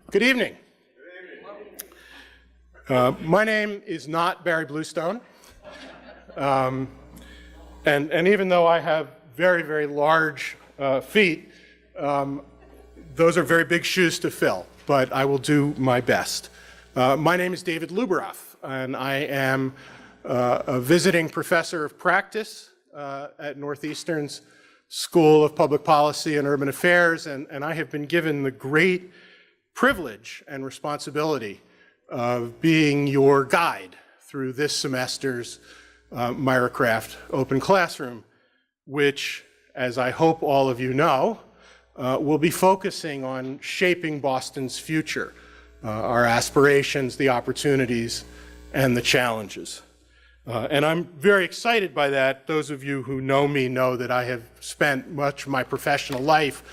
Good evening. My name is not Barry Bluestone. And even though I have very, very large feet, those are very big shoes to fill, but I will do my best. My name is David Luberoff, and I am a visiting professor of practice at Northeastern's School of Public Policy and Urban Affairs, and I have been given the great privilege and responsibility of being your guide through this semester's Myra Kraft Open Classroom, which, as I hope all of you know, will be focusing on shaping Boston's future, our aspirations, the opportunities, and the challenges. And I'm very excited by that. Those of you who know me know that I have spent much of my professional life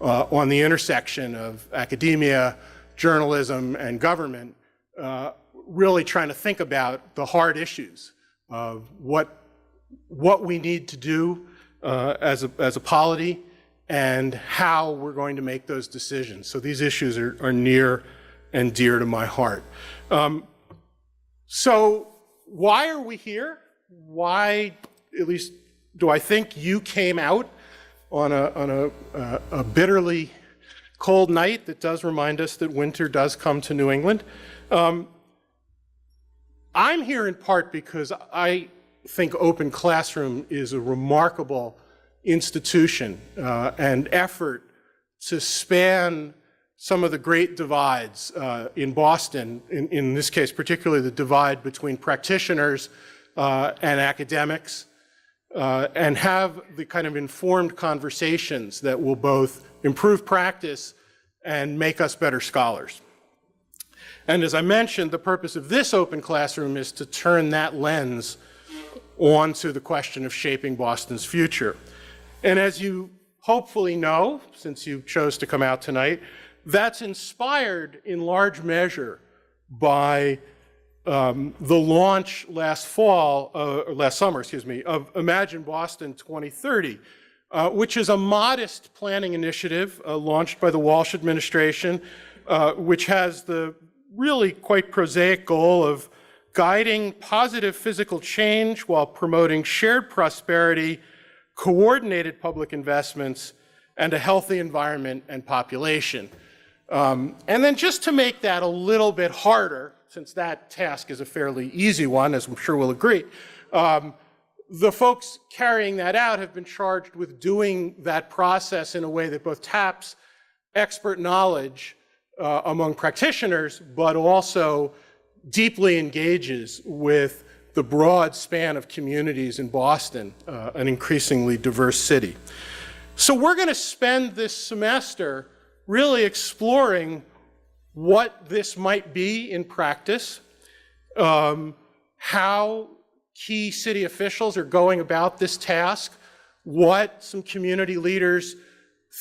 on the intersection of academia, journalism, and government, really trying to think about the hard issues of what we need to do as a polity and how we're going to make those decisions. So these issues are near and dear to my heart. So why are we here? Why, at least, do I think you came out on a bitterly cold night that does remind us that winter does come to New England? I'm here in part because I think Open Classroom is a remarkable institution and effort to span some of the great divides in Boston, in this case particularly the divide between practitioners and academics, and have the kind of informed conversations that will both improve practice and make us better scholars. And as I mentioned, the purpose of this Open Classroom is to turn that lens onto the question of shaping Boston's future. And as you hopefully know, since you chose to come out tonight, that's inspired in large measure by the launch last summer, of Imagine Boston 2030, which is a modest planning initiative launched by the Walsh administration, which has the really quite prosaic goal of guiding positive physical change while promoting shared prosperity, coordinated public investments, and a healthy environment and population. And then just to make that a little bit harder, since that task is a fairly easy one, as I'm sure we'll agree, the folks carrying that out have been charged with doing that process in a way that both taps expert knowledge among practitioners, but also deeply engages with the broad span of communities in Boston, an increasingly diverse city. So we're going to spend this semester really exploring what this might be in practice, how key city officials are going about this task, what some community leaders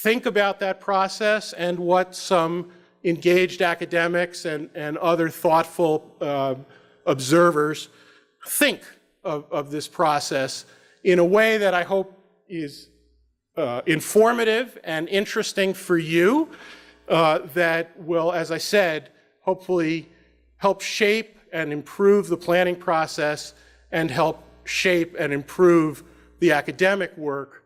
think about that process, and what some engaged academics and other thoughtful observers think of this process in a way that I hope is informative and interesting for you, that will, as I said, hopefully help shape and improve the planning process and help shape and improve the academic work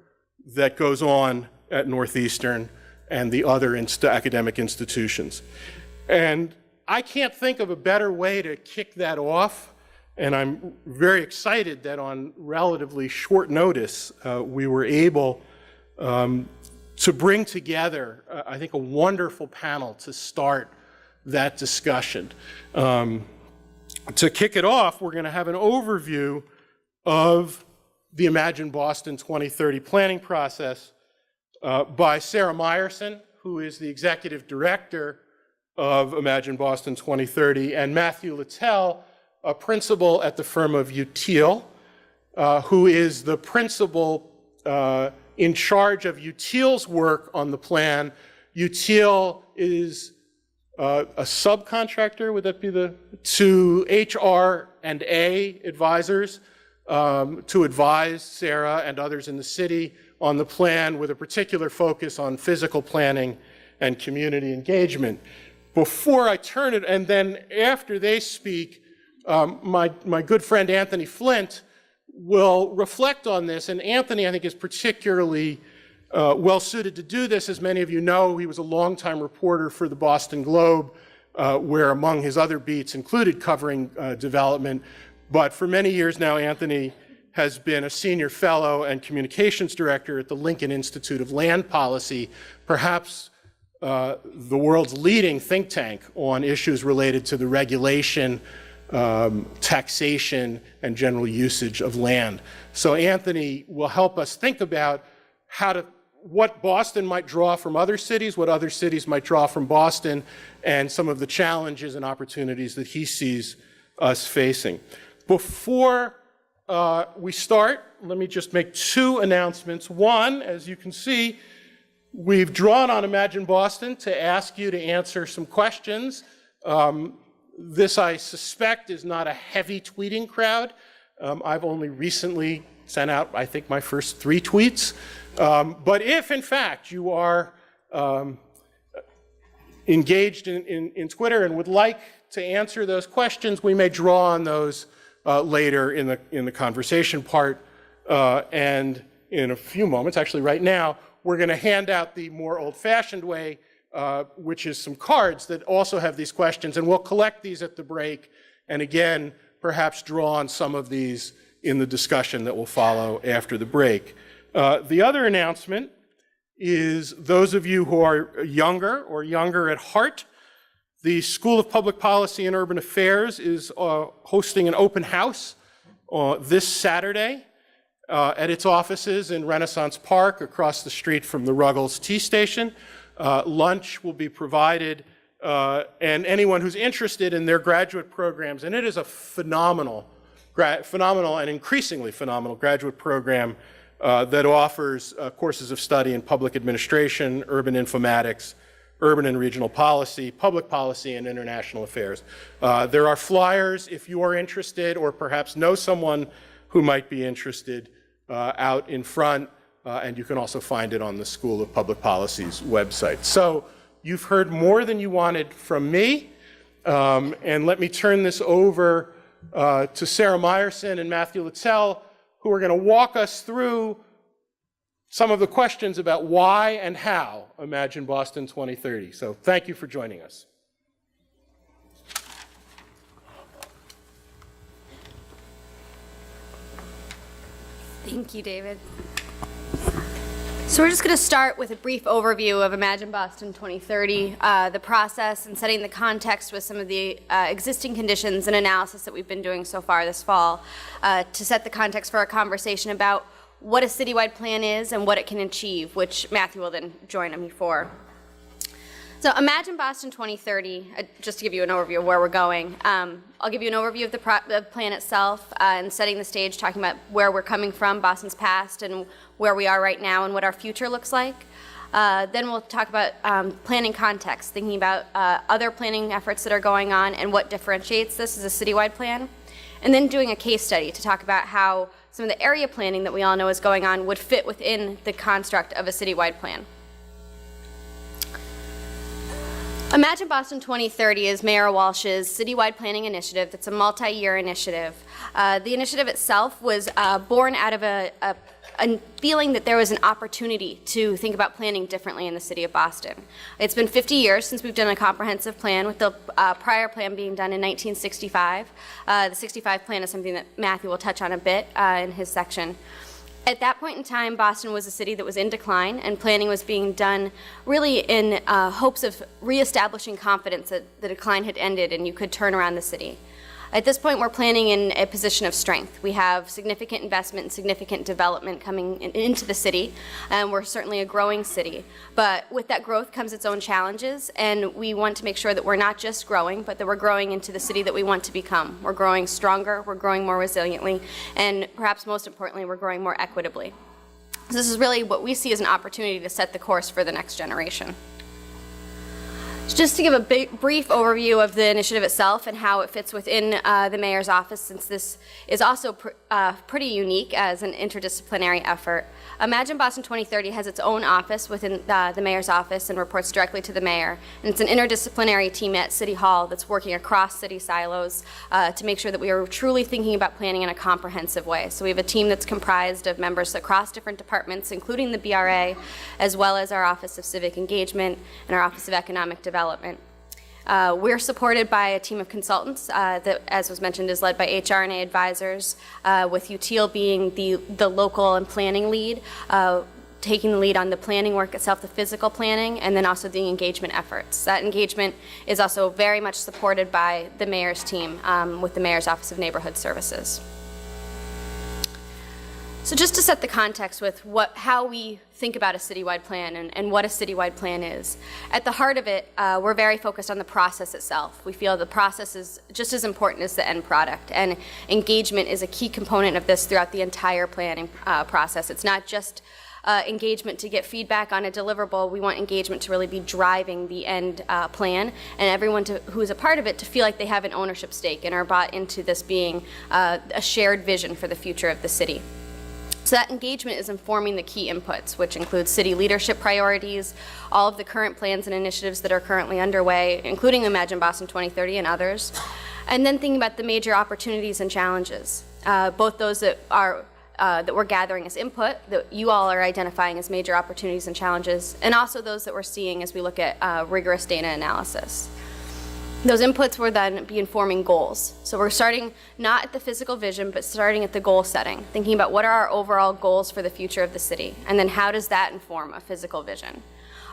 that goes on at Northeastern and the other academic institutions. And I can't think of a better way to kick that off, and I'm very excited that on relatively short notice we were able to bring together, I think, a wonderful panel to start that discussion. To kick it off, we're going to have an overview of the Imagine Boston 2030 planning process by Sarah Meyerson, who is the executive director of Imagine Boston 2030, and Matthew Littell, a principal at the firm of Util, who is the principal in charge of Util's work on the plan. Util is a subcontractor, would that be to HR&A advisors to advise Sarah and others in the city on the plan with a particular focus on physical planning and community engagement. Before I turn it, and then after they speak, my good friend Anthony Flint will reflect on this. And Anthony, I think, is particularly well suited to do this. As many of you know, he was a longtime reporter for the Boston Globe, where among his other beats included covering development. But for many years now, Anthony has been a senior fellow and communications director at the Lincoln Institute of Land Policy, perhaps the world's leading think tank on issues related to the regulation, taxation, and general usage of land. So Anthony will help us think about what Boston might draw from other cities, what other cities might draw from Boston, and some of the challenges and opportunities that he sees us facing. Before we start, let me just make two announcements. One, as you can see, we've drawn on Imagine Boston to ask you to answer some questions. This, I suspect, is not a heavy tweeting crowd. I've only recently sent out, I think, my first 3 tweets. But if, in fact, you are engaged in Twitter and would like to answer those questions, we may draw on those later in the conversation part. And in a few moments, actually right now, we're going to hand out the more old-fashioned way, which is some cards that also have these questions. And we'll collect these at the break. And again, perhaps draw on some of these in the discussion that will follow after the break. The other announcement is those of you who are younger or younger at heart, the School of Public Policy and Urban Affairs is hosting an open house this Saturday at its offices in Renaissance Park across the street from the Ruggles Tea Station. Lunch will be provided, and anyone who's interested in their graduate programs, and it is a phenomenal and increasingly phenomenal graduate program that offers courses of study in public administration, urban informatics, urban and regional policy, public policy, and international affairs. There are flyers if you are interested or perhaps know someone who might be interested out in front, and you can also find it on the School of Public Policy's website. So you've heard more than you wanted from me, and let me turn this over to Sarah Meyerson and Matthew Littell, who are going to walk us through some of the questions about why and how Imagine Boston 2030. So thank you for joining us. Thank you, David. So we're just going to start with a brief overview of Imagine Boston 2030, the process and setting the context with some of the existing conditions and analysis that we've been doing so far this fall to set the context for our conversation about what a citywide plan is and what it can achieve, which Matthew will then join me for. So Imagine Boston 2030, just to give you an overview of where we're going. I'll give you an overview of the plan itself and setting the stage, talking about where we're coming from, Boston's past, and where we are right now and what our future looks like. Then we'll talk about planning context, thinking about other planning efforts that are going on and what differentiates this as a citywide plan. And then doing a case study to talk about how some of the area planning that we all know is going on would fit within the construct of a citywide plan. Imagine Boston 2030 is Mayor Walsh's citywide planning initiative. That's a multi-year initiative. The initiative itself was born out of a feeling that there was an opportunity to think about planning differently in the city of Boston. It's been 50 years since we've done a comprehensive plan, with the prior plan being done in 1965. The 65 plan is something that Matthew will touch on a bit in his section. At that point in time, Boston was a city that was in decline, and planning was being done really in hopes of reestablishing confidence that the decline had ended and you could turn around the city. At this point, we're planning in a position of strength. We have significant investment and significant development coming into the city, and we're certainly a growing city. But with that growth comes its own challenges, and we want to make sure that we're not just growing, but that we're growing into the city that we want to become. We're growing stronger, we're growing more resiliently, and perhaps most importantly, we're growing more equitably. So this is really what we see as an opportunity to set the course for the next generation. So just to give a brief overview of the initiative itself and how it fits within the mayor's office, since this is also pretty unique as an interdisciplinary effort. Imagine Boston 2030 has its own office within the mayor's office and reports directly to the mayor. And it's an interdisciplinary team at City Hall that's working across city silos to make sure that we are truly thinking about planning in a comprehensive way. So we have a team that's comprised of members across different departments, including the BRA, as well as our Office of Civic Engagement and our Office of Economic Development. We're supported by a team of consultants that, as was mentioned, is led by HR&A advisors, with UTIL being the local and planning lead, taking the lead on the planning work itself, the physical planning, and then also the engagement efforts. That engagement is also very much supported by the mayor's team with the Mayor's Office of Neighborhood Services. So just to set the context with how we think about a citywide plan and what a citywide plan is. At the heart of it, we're very focused on the process itself. We feel the process is just as important as the end product, and engagement is a key component of this throughout the entire planning process. It's not just engagement to get feedback on a deliverable. We want engagement to really be driving the end plan, and everyone who is a part of it to feel like they have an ownership stake and are bought into this being a shared vision for the future of the city. So that engagement is informing the key inputs, which includes city leadership priorities, all of the current plans and initiatives that are currently underway, including Imagine Boston 2030 and others, and then thinking about the major opportunities and challenges, both those that we're gathering as input, that you all are identifying as major opportunities and challenges, and also those that we're seeing as we look at rigorous data analysis. Those inputs will then be informing goals. So we're starting not at the physical vision, but starting at the goal setting, thinking about what are our overall goals for the future of the city, and then how does that inform a physical vision.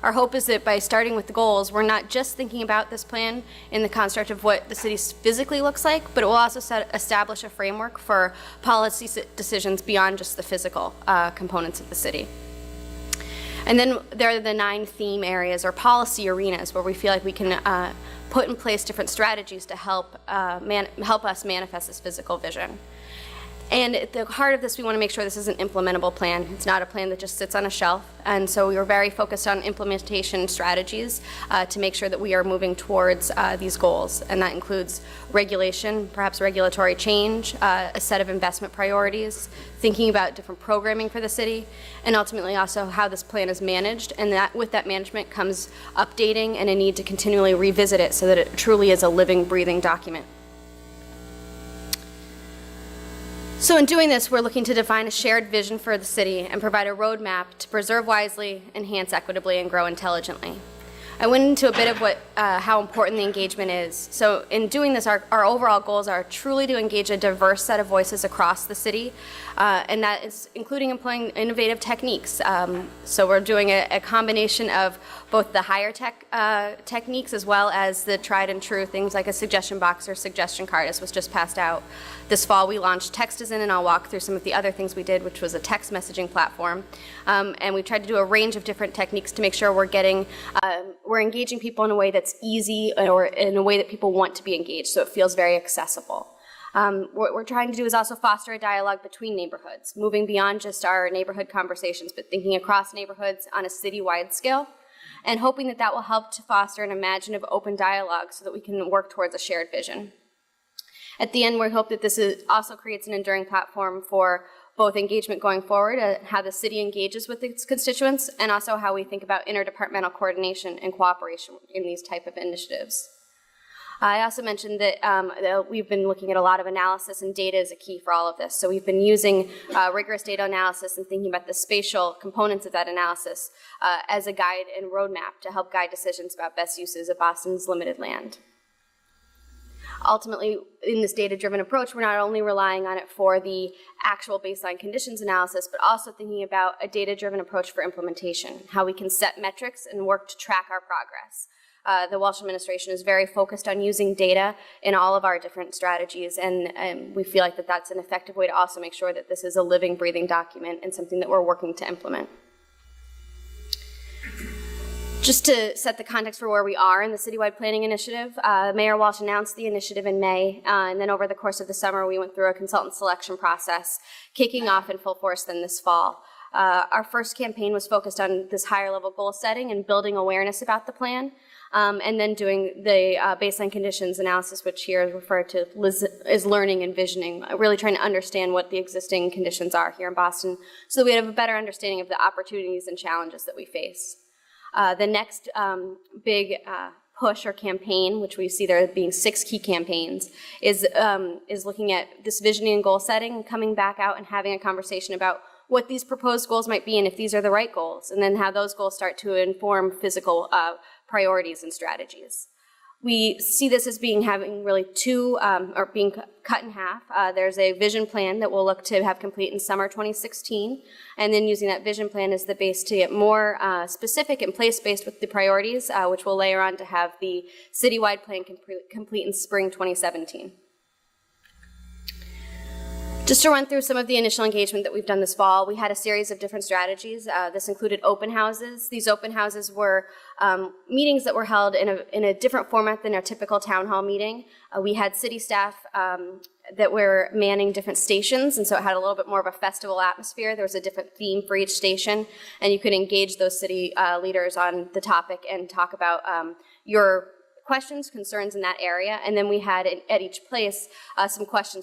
Our hope is that by starting with the goals, we're not just thinking about this plan in the construct of what the city physically looks like, but it will also establish a framework for policy decisions beyond just the physical components of the city. And then there are the 9 theme areas or policy arenas where we feel like we can put in place different strategies to help us manifest this physical vision. And at the heart of this, we want to make sure this is an implementable plan. It's not a plan that just sits on a shelf. And so we were very focused on implementation strategies to make sure that we are moving towards these goals. And that includes regulation, perhaps regulatory change, a set of investment priorities, thinking about different programming for the city, and ultimately also how this plan is managed. And that with that management comes updating and a need to continually revisit it so that it truly is a living, breathing document. So in doing this, we're looking to define a shared vision for the city and provide a roadmap to preserve wisely, enhance equitably, and grow intelligently. I went into a bit of how important the engagement is. So in doing this, our overall goals are truly to engage a diverse set of voices across the city, and that is including employing innovative techniques. So we're doing a combination of both the higher tech techniques as well as the tried and true things like a suggestion box or suggestion card, as was just passed out. This fall we launched Text is In, and I'll walk through some of the other things we did, which was a text messaging platform. And we tried to do a range of different techniques to make sure we're engaging people in a way that's easy or in a way that people want to be engaged, so it feels very accessible. What we're trying to do is also foster a dialogue between neighborhoods, moving beyond just our neighborhood conversations, but thinking across neighborhoods on a citywide scale, and hoping that that will help to foster an imaginative open dialogue so that we can work towards a shared vision. At the end, we hope that this also creates an enduring platform for both engagement going forward, how the city engages with its constituents, and also how we think about interdepartmental coordination and cooperation in these type of initiatives. I also mentioned that we've been looking at a lot of analysis, and data is a key for all of this. So we've been using rigorous data analysis and thinking about the spatial components of that analysis as a guide and roadmap to help guide decisions about best uses of Boston's limited land. Ultimately, in this data-driven approach, we're not only relying on it for the actual baseline conditions analysis, but also thinking about a data-driven approach for implementation, how we can set metrics and work to track our progress. The Walsh administration is very focused on using data in all of our different strategies, and we feel like that's an effective way to also make sure that this is a living, breathing document and something that we're working to implement. Just to set the context for where we are in the citywide planning initiative, Mayor Walsh announced the initiative in May, and then over the course of the summer, we went through a consultant selection process, kicking off in full force then this fall. Our first campaign was focused on this higher level goal setting and building awareness about the plan. and then doing the baseline conditions analysis, which here is referred to as learning and visioning, really trying to understand what the existing conditions are here in Boston so that we have a better understanding of the opportunities and challenges that we face. The next big push or campaign, which we see there being 6 key campaigns, is looking at this visioning and goal setting, coming back out and having a conversation about what these proposed goals might be and if these are the right goals, and then how those goals start to inform physical priorities and strategies. We see this as having really two, or being cut in half. There's a vision plan that we'll look to have complete in summer 2016, and then using that vision plan as the base to get more specific and place-based with the priorities, which we'll layer on to have the citywide plan complete in spring 2017. Just to run through some of the initial engagement that we've done this fall, we had a series of different strategies. This included open houses. These open houses were meetings that were held in a different format than our typical town hall meeting. We had city staff that were manning different stations, and so it had a little bit more of a festival atmosphere. There was a different theme for each station, and you could engage those city leaders on the topic and talk about your questions, concerns in that area, and then we had at each place some question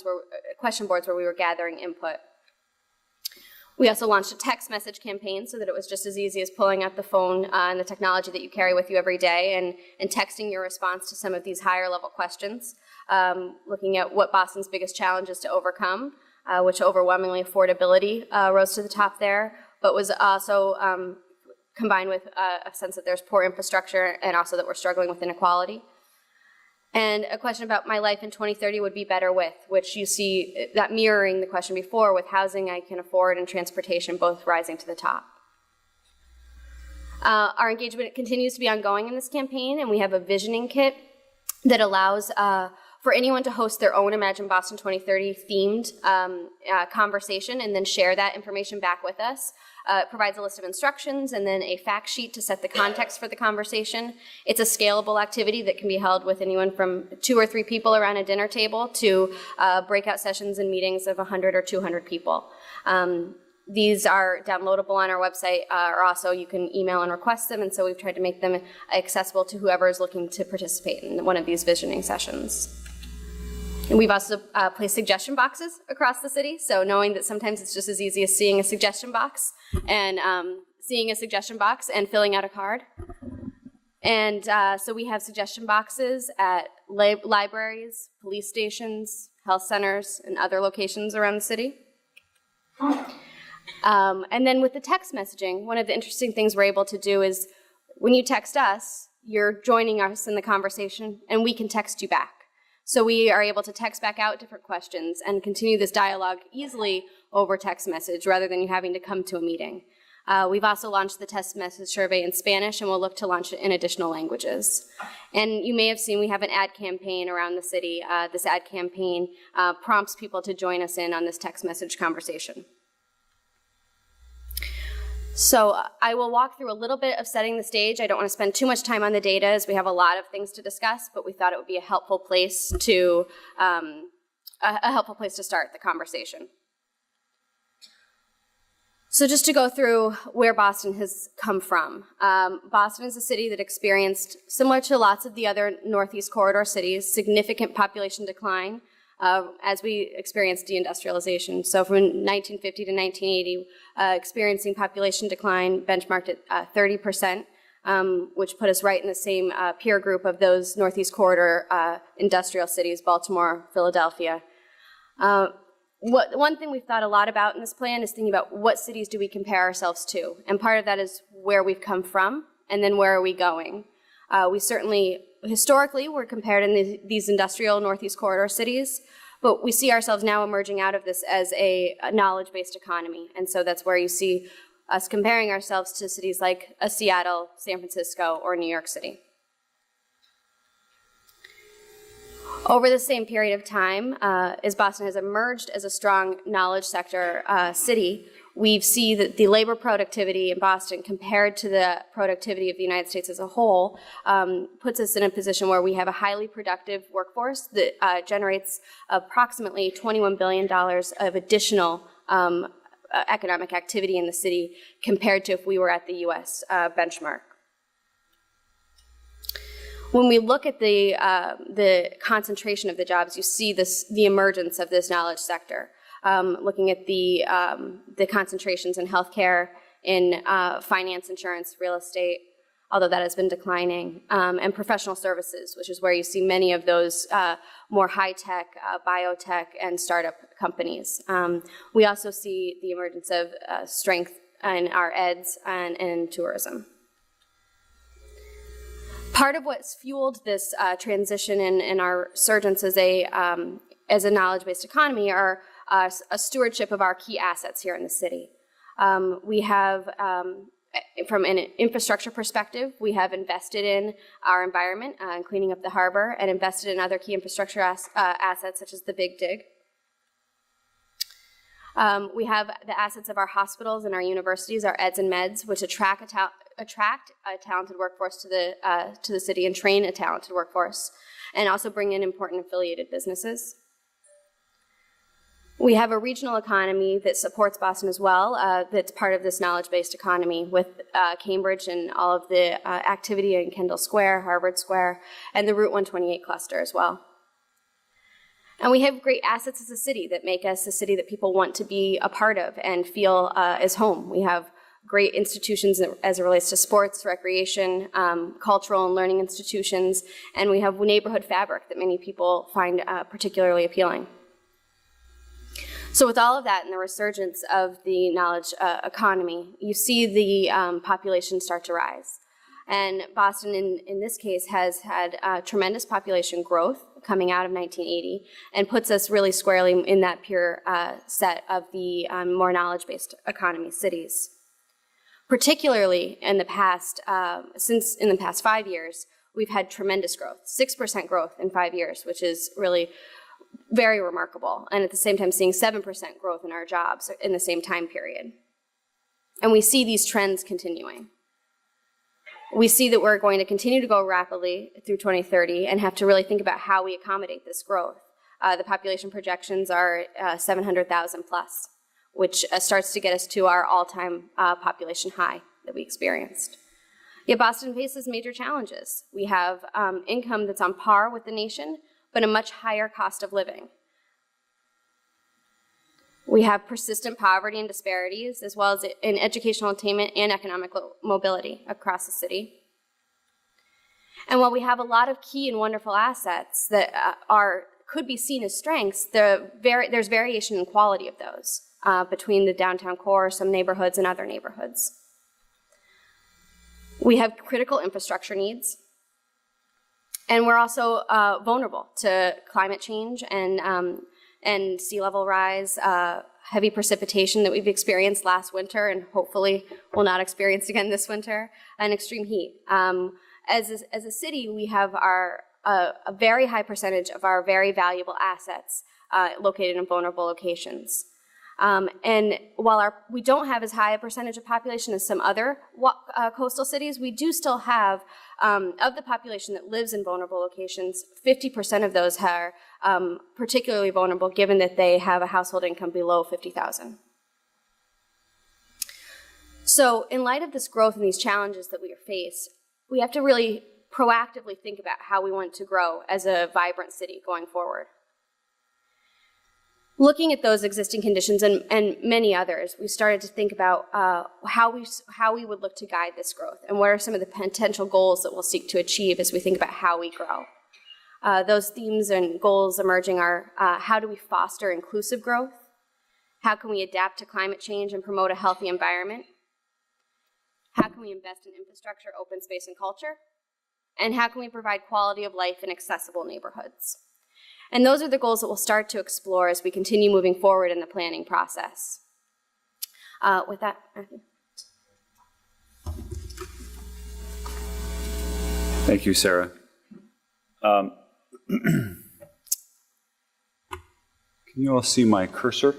boards where we were gathering input. We also launched a text message campaign so that it was just as easy as pulling out the phone and the technology that you carry with you every day and texting your response to some of these higher level questions, looking at what Boston's biggest challenge is to overcome, which overwhelmingly affordability rose to the top there, but was also combined with a sense that there's poor infrastructure and also that we're struggling with inequality. And a question about my life in 2030 would be better with, which you see that mirroring the question before with housing I can afford and transportation both rising to the top. Our engagement continues to be ongoing in this campaign, and we have a visioning kit that allows for anyone to host their own Imagine Boston 2030 themed conversation and then share that information back with us. It provides a list of instructions and then a fact sheet to set the context for the conversation. It's a scalable activity that can be held with anyone from 2 or 3 people around a dinner table to breakout sessions and meetings of 100 or 200 people. These are downloadable on our website, or also you can email and request them, and so we've tried to make them accessible to whoever is looking to participate in one of these visioning sessions. And we've also placed suggestion boxes across the city, so knowing that sometimes it's just as easy as seeing a suggestion box and filling out a card. And so we have suggestion boxes at libraries, police stations, health centers, and other locations around the city. And then with the text messaging, one of the interesting things we're able to do is when you text us, you're joining us in the conversation, and we can text you back. So we are able to text back out different questions and continue this dialogue easily over text message rather than you having to come to a meeting. We've also launched the text message survey in Spanish, and we'll look to launch it in additional languages. And you may have seen we have an ad campaign around the city. This ad campaign prompts people to join us in on this text message conversation. So I will walk through a little bit of setting the stage. I don't want to spend too much time on the data as we have a lot of things to discuss, but we thought it would be a helpful place to start the conversation. So just to go through where Boston has come from. Boston is a city that experienced, similar to lots of the other Northeast corridor cities, significant population decline as we experienced deindustrialization. So from 1950 to 1980, experiencing population decline benchmarked at 30%, which put us right in the same peer group of those Northeast corridor industrial cities, Baltimore, Philadelphia. One thing we've thought a lot about in this plan is thinking about what cities do we compare ourselves to, and part of that is where we've come from, and then where are we going. We certainly, historically, we're compared in these industrial Northeast corridor cities, but we see ourselves now emerging out of this as a knowledge-based economy, and so that's where you see us comparing ourselves to cities like Seattle, San Francisco, or New York City. Over the same period of time, as Boston has emerged as a strong knowledge sector city, we see that the labor productivity in Boston compared to the productivity of the United States as a whole puts us in a position where we have a highly productive workforce that generates approximately $21 billion of additional economic activity in the city compared to if we were at the US benchmark. When we look at the concentration of the jobs, you see the emergence of this knowledge sector. Looking at the concentrations in healthcare, in finance, insurance, real estate, although that has been declining, and professional services, which is where you see many of those more high-tech, biotech, and startup companies. We also see the emergence of strength in our eds and in tourism. Part of what's fueled this transition in our surgence as a knowledge-based economy are a stewardship of our key assets here in the city. We have, from an infrastructure perspective, we have invested in our environment and cleaning up the harbor, and invested in other key infrastructure assets such as the Big Dig. We have the assets of our hospitals and our universities, our eds and meds, which attract a talented workforce to the city and train a talented workforce, and also bring in important affiliated businesses. We have a regional economy that supports Boston as well, that's part of this knowledge-based economy with Cambridge and all of the activity in Kendall Square, Harvard Square, and the Route 128 cluster as well. And we have great assets as a city that make us a city that people want to be a part of and feel as home. We have great institutions as it relates to sports, recreation, cultural and learning institutions, and we have neighborhood fabric that many people find particularly appealing. So with all of that and the resurgence of the knowledge economy, you see the population start to rise. And Boston, in this case, has had tremendous population growth coming out of 1980 and puts us really squarely in that pure set of the more knowledge-based economy cities. Particularly in the past, since in the past 5 years, we've had tremendous growth, 6% growth in 5 years, which is really very remarkable, and at the same time seeing 7% growth in our jobs in the same time period. And we see these trends continuing. We see that we're going to continue to go rapidly through 2030 and have to really think about how we accommodate this growth. The population projections are 700,000 plus, which starts to get us to our all-time population high that we experienced. Yet Boston faces major challenges. We have income that's on par with the nation, but a much higher cost of living. We have persistent poverty and disparities, as well as in educational attainment and economic mobility across the city. And while we have a lot of key and wonderful assets that could be seen as strengths, there's variation in quality of those between the downtown core, some neighborhoods, and other neighborhoods. We have critical infrastructure needs. And we're also vulnerable to climate change and sea level rise, heavy precipitation that we've experienced last winter and hopefully will not experience again this winter, and extreme heat. As a city, we have a very high percentage of our very valuable assets located in vulnerable locations. And while we don't have as high a percentage of population as some other coastal cities, we do still have, of the population that lives in vulnerable locations, 50% of those are particularly vulnerable given that they have a household income below $50,000. So in light of this growth and these challenges that we are faced, we have to really proactively think about how we want to grow as a vibrant city going forward. Looking at those existing conditions and many others, we started to think about how we would look to guide this growth and what are some of the potential goals that we'll seek to achieve as we think about how we grow. Those themes and goals emerging are how do we foster inclusive growth? How can we adapt to climate change and promote a healthy environment? How can we invest in infrastructure, open space, and culture? And how can we provide quality of life in accessible neighborhoods? And those are the goals that we'll start to explore as we continue moving forward in the planning process. With that, Matthew. Thank you, Sarah. Can you all see my cursor?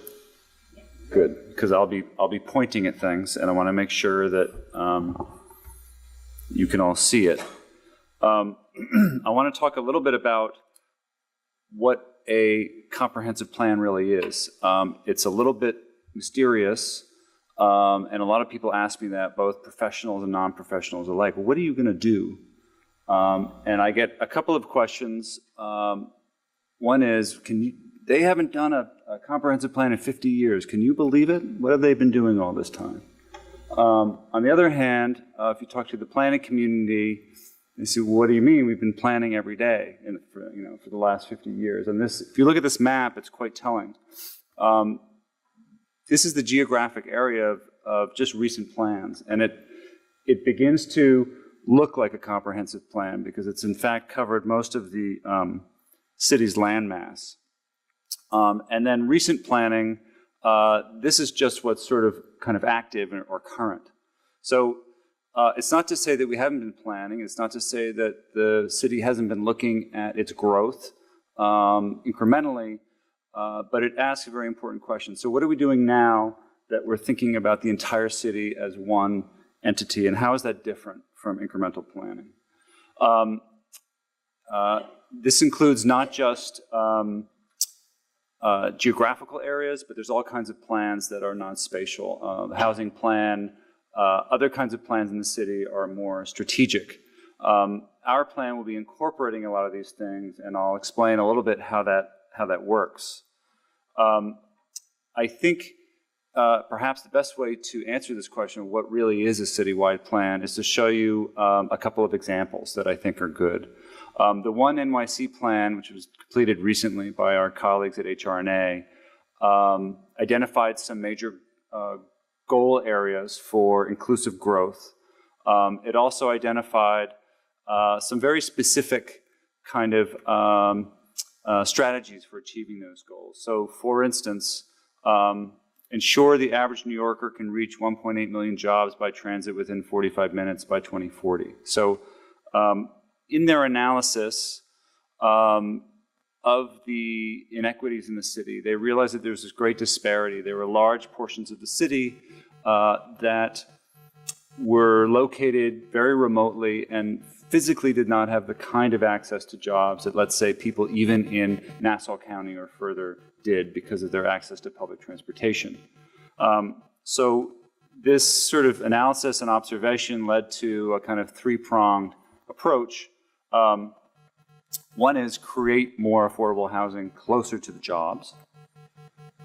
Good, because I'll be pointing at things, and I want to make sure that you can all see it. I want to talk a little bit about what a comprehensive plan really is. It's a little bit mysterious, and a lot of people ask me that, both professionals and non-professionals alike. What are you going to do And I get a couple of questions. One is, they haven't done a comprehensive plan in 50 years. Can you believe it? What have they been doing all this time? On the other hand, if you talk to the planning community, they say, well, what do you mean? We've been planning every day for the last 50 years. And this, if you look at this map, it's quite telling. This is the geographic area of just recent plans. And it begins to look like a comprehensive plan because it's in fact covered most of the city's landmass. And then recent planning, this is just what's sort of kind of active or current. So it's not to say that we haven't been planning. It's not to say that the city hasn't been looking at its growth incrementally, but it asks a very important question. So what are we doing now that we're thinking about the entire city as one entity, and how is that different from incremental planning? This includes not just geographical areas, but there's all kinds of plans that are non-spatial. The housing plan, other kinds of plans in the city are more strategic. Our plan will be incorporating a lot of these things, and I'll explain a little bit how that works. I think perhaps the best way to answer this question of what really is a citywide plan is to show you a couple of examples that I think are good. The One NYC plan, which was completed recently by our colleagues at HRNA, identified some major goal areas for inclusive growth. It also identified some very specific kind of strategies for achieving those goals. So, for instance, ensure the average New Yorker can reach 1.8 million jobs by transit within 45 minutes by 2040. So, in their analysis of the inequities in the city, they realized that there was this great disparity. There were large portions of the city that were located very remotely and physically did not have the kind of access to jobs that, let's say, people even in Nassau County or further did because of their access to public transportation. So this sort of analysis and observation led to a kind of three-pronged approach. One is create more affordable housing closer to the jobs.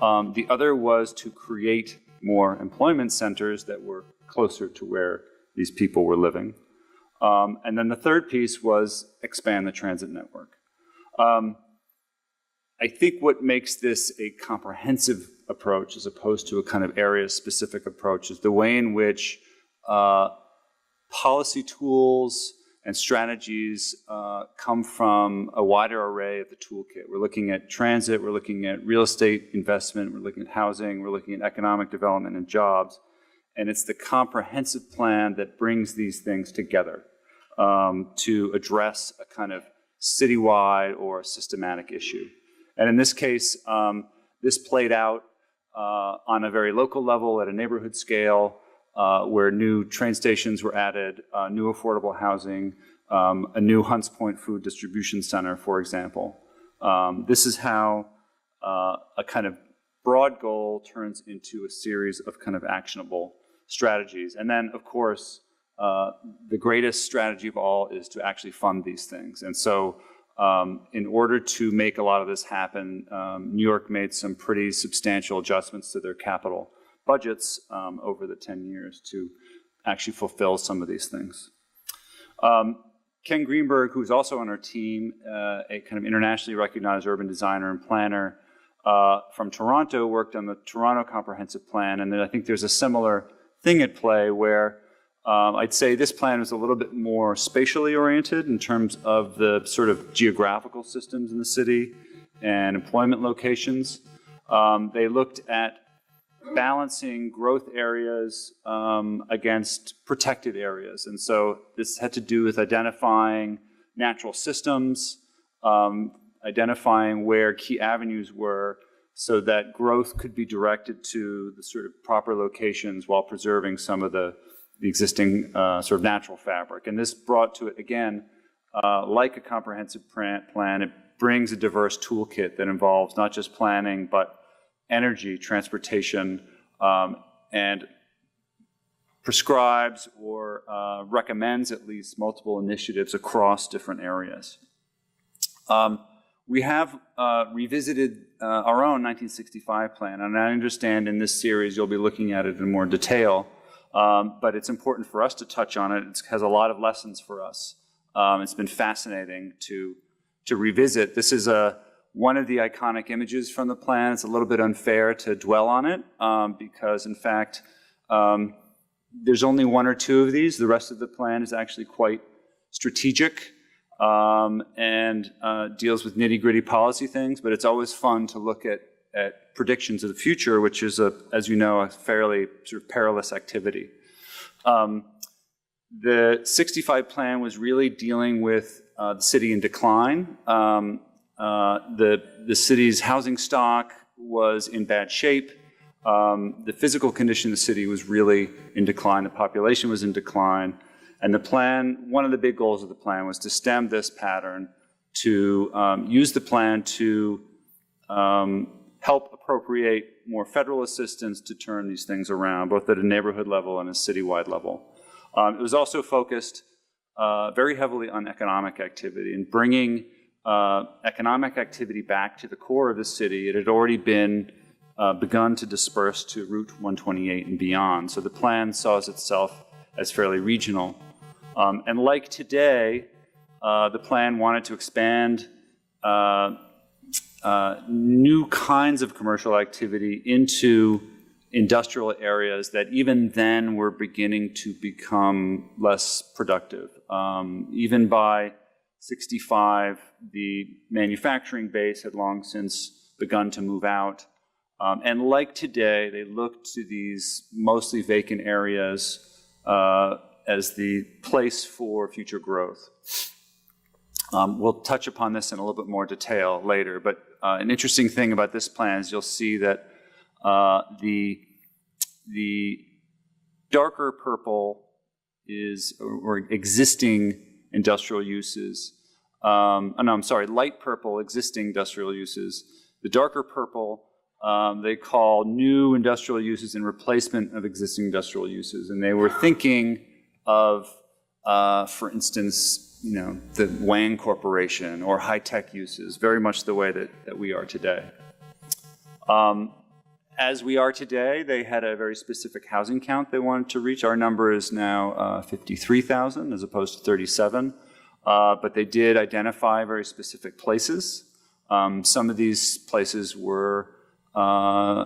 The other was to create more employment centers that were closer to where these people were living. And then the third piece was expand the transit network. I think what makes this a comprehensive approach as opposed to a kind of area-specific approach is the way in which policy tools and strategies come from a wider array of the toolkit. We're looking at transit, we're looking at real estate investment, we're looking at housing, we're looking at economic development and jobs. And it's the comprehensive plan that brings these things together to address a kind of citywide or systematic issue. And in this case, this played out on a very local level at a neighborhood scale where new train stations were added, new affordable housing, a new Hunts Point food distribution center, for example. This is how a kind of broad goal turns into a series of kind of actionable strategies. And then, of course, the greatest strategy of all is to actually fund these things. And so in order to make a lot of this happen, New York made some pretty substantial adjustments to their capital budgets over the 10 years to actually fulfill some of these things. Ken Greenberg, who's also on our team, a kind of internationally recognized urban designer and planner from Toronto, worked on the Toronto Comprehensive Plan, and then I think there's a similar thing at play where I'd say this plan was a little bit more spatially oriented in terms of the sort of geographical systems in the city and employment locations. They looked at balancing growth areas against protected areas. And so this had to do with identifying natural systems, identifying where key avenues were so that growth could be directed to the sort of proper locations while preserving some of the existing sort of natural fabric. And this brought to it, again, like a comprehensive plan, it brings a diverse toolkit that involves not just planning, but energy, transportation, and prescribes or recommends at least multiple initiatives across different areas. We have revisited our own 1965 plan, and I understand in this series you'll be looking at it in more detail, but it's important for us to touch on it. It has a lot of lessons for us. It's been fascinating to revisit. This is one of the iconic images from the plan. It's a little bit unfair to dwell on it because, in fact, there's only one or two of these. The rest of the plan is actually quite strategic and deals with nitty-gritty policy things, but it's always fun to look at predictions of the future, which is, as you know, a fairly sort of perilous activity. The 65 plan was really dealing with the city in decline. The city's housing stock was in bad shape. The physical condition of the city was really in decline. The population was in decline. And the plan, one of the big goals of the plan was to stem this pattern, to use the plan to help appropriate more federal assistance to turn these things around, both at a neighborhood level and a citywide level. It was also focused very heavily on economic activity and bringing economic activity back to the core of the city. It had already been begun to disperse to Route 128 and beyond. So the plan saw itself as fairly regional. And like today, the plan wanted to expand new kinds of commercial activity into industrial areas that even then were beginning to become less productive. Even by 65, the manufacturing base had long since begun to move out. And like today, they looked to these mostly vacant areas as the place for future growth. We'll touch upon this in a little bit more detail later, but an interesting thing about this plan is you'll see that the darker purple is or existing industrial uses. Light purple, existing industrial uses. The darker purple they call new industrial uses in replacement of existing industrial uses. And they were thinking of, for instance, the Wang Corporation or high-tech uses, very much the way that we are today. As we are today, they had a very specific housing count they wanted to reach. Our number is now 53,000 as opposed to 37. But they did identify very specific places. Some of these places were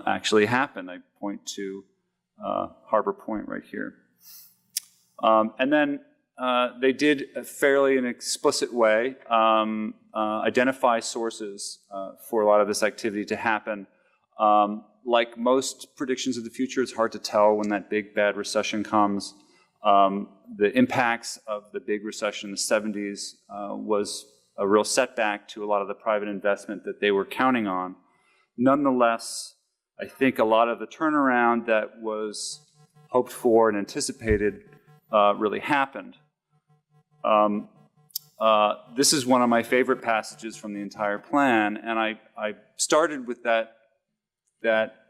actually happened. I point to Harbor Point right here. And then they did a fairly an explicit way identify sources for a lot of this activity to happen. Like most predictions of the future, it's hard to tell when that big bad recession comes. The impacts of the big recession in the 70s was a real setback to a lot of the private investment that they were counting on. Nonetheless, I think a lot of the turnaround that was hoped for and anticipated really happened. This is one of my favorite passages from the entire plan, and I started with that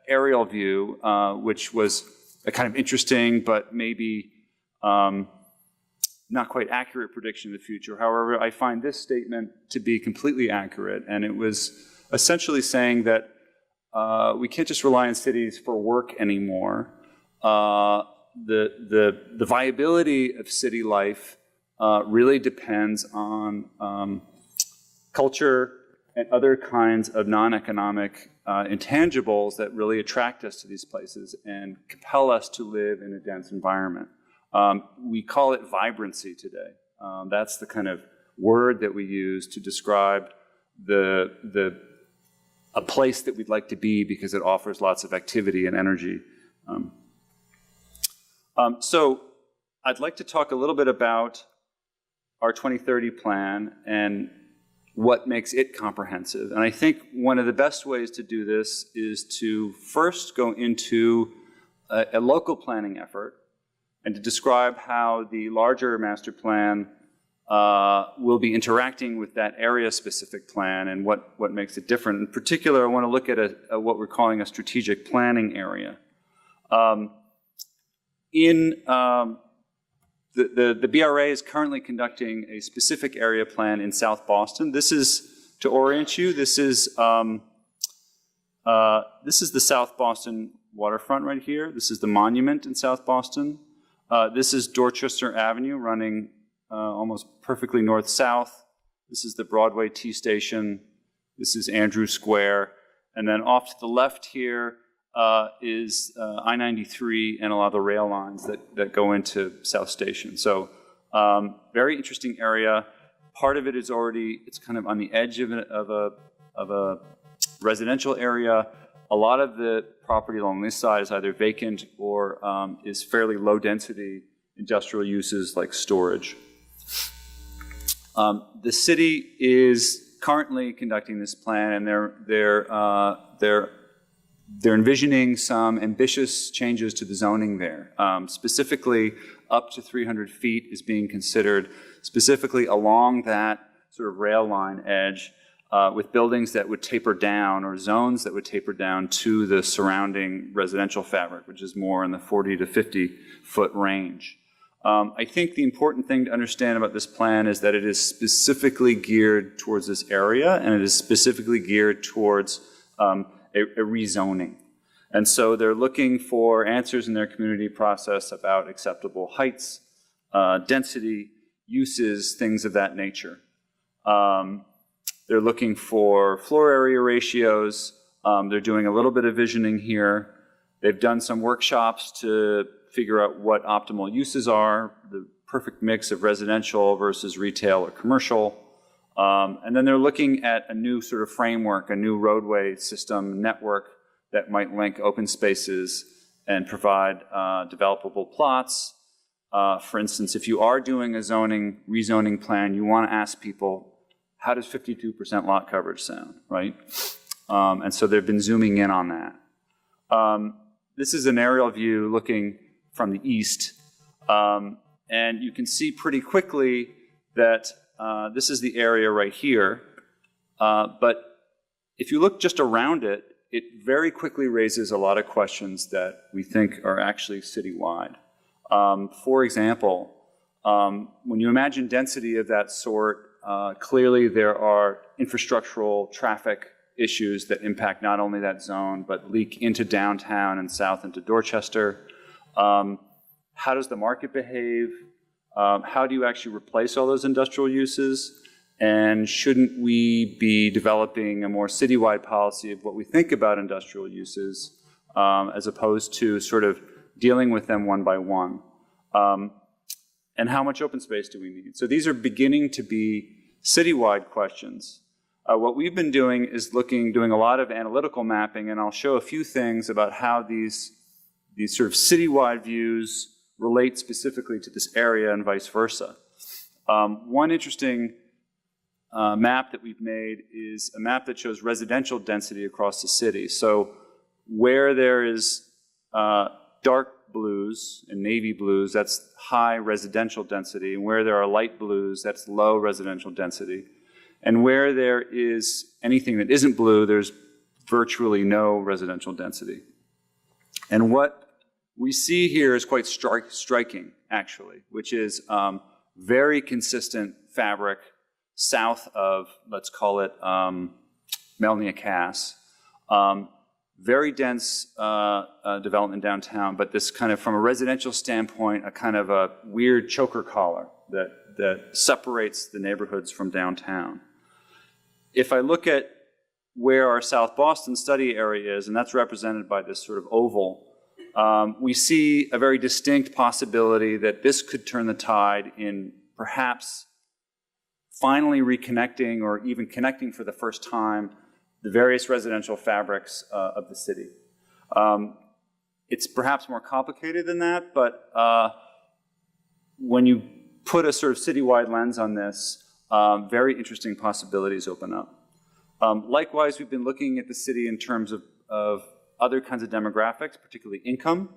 aerial view, which was a kind of interesting but maybe not quite accurate prediction of the future. However, I find this statement to be completely accurate, and it was essentially saying that we can't just rely on cities for work anymore. The viability of city life really depends on culture and other kinds of non-economic intangibles that really attract us to these places and compel us to live in a dense environment. We call it vibrancy today. That's the kind of word that we use to describe a place that we'd like to be because it offers lots of activity and energy. So I'd like to talk a little bit about our 2030 plan and what makes it comprehensive. And I think one of the best ways to do this is to first go into a local planning effort and to describe how the larger master plan will be interacting with that area-specific plan and what makes it different. In particular, I want to look at what we're calling a strategic planning area. The BRA is currently conducting a specific area plan in South Boston. This is, to orient you, this is the South Boston waterfront right here. This is the Monument in South Boston. This is Dorchester Avenue running almost perfectly north-south. This is the Broadway T Station. This is Andrew Square. And then off to the left here is I-93 and a lot of the rail lines that go into South Station. So very interesting area. Part of it is already, it's kind of on the edge of a residential area. A lot of the property along this side is either vacant or is fairly low density industrial uses like storage. The city is currently conducting this plan, and they're envisioning some ambitious changes to the zoning there. Specifically, up to 300 feet is being considered, specifically along that sort of rail line edge, with buildings that would taper down, or zones that would taper down to the surrounding residential fabric, which is more in the 40 to 50 foot range. I think the important thing to understand about this plan is that it is specifically geared towards this area, and it is specifically geared towards a rezoning. And so they're looking for answers in their community process about acceptable heights, density, uses, things of that nature. They're looking for floor area ratios. They're doing a little bit of visioning here. They've done some workshops to figure out what optimal uses are, the perfect mix of residential versus retail or commercial. And then they're looking at a new sort of framework, a new roadway system network that might link open spaces and provide developable plots. For instance, if you are doing a rezoning plan, you want to ask people, how does 52% lot coverage sound, right? And so they've been zooming in on that. This is an aerial view looking from the east. And you can see pretty quickly that this is the area right here. But if you look just around it, it very quickly raises a lot of questions that we think are actually citywide. For example, when you imagine density of that sort, clearly there are infrastructural traffic issues that impact not only that zone, but leak into downtown and south into Dorchester. How does the market behave? How do you actually replace all those industrial uses? And shouldn't we be developing a more citywide policy of what we think about industrial uses, as opposed to sort of dealing with them one by one? And how much open space do we need? So these are beginning to be citywide questions. What we've been doing is doing a lot of analytical mapping, and I'll show a few things about how these sort of citywide views relate specifically to this area and vice versa. One interesting map that we've made is a map that shows residential density across the city. So where there is dark blues and navy blues, that's high residential density, and where there are light blues, that's low residential density. And where there is anything that isn't blue, there's virtually no residential density. And what we see here is quite striking, actually, which is very consistent fabric south of, let's call it, Melnia Cass. Very dense development downtown, but this kind of, from a residential standpoint, a kind of a weird choker collar that separates the neighborhoods from downtown. If I look at where our South Boston study area is, and that's represented by this sort of oval, we see a very distinct possibility that this could turn the tide in perhaps finally reconnecting, or even connecting for the first time, the various residential fabrics of the city. It's perhaps more complicated than that, but when you put a sort of citywide lens on this, very interesting possibilities open up. Likewise, we've been looking at the city in terms of other kinds of demographics, particularly income.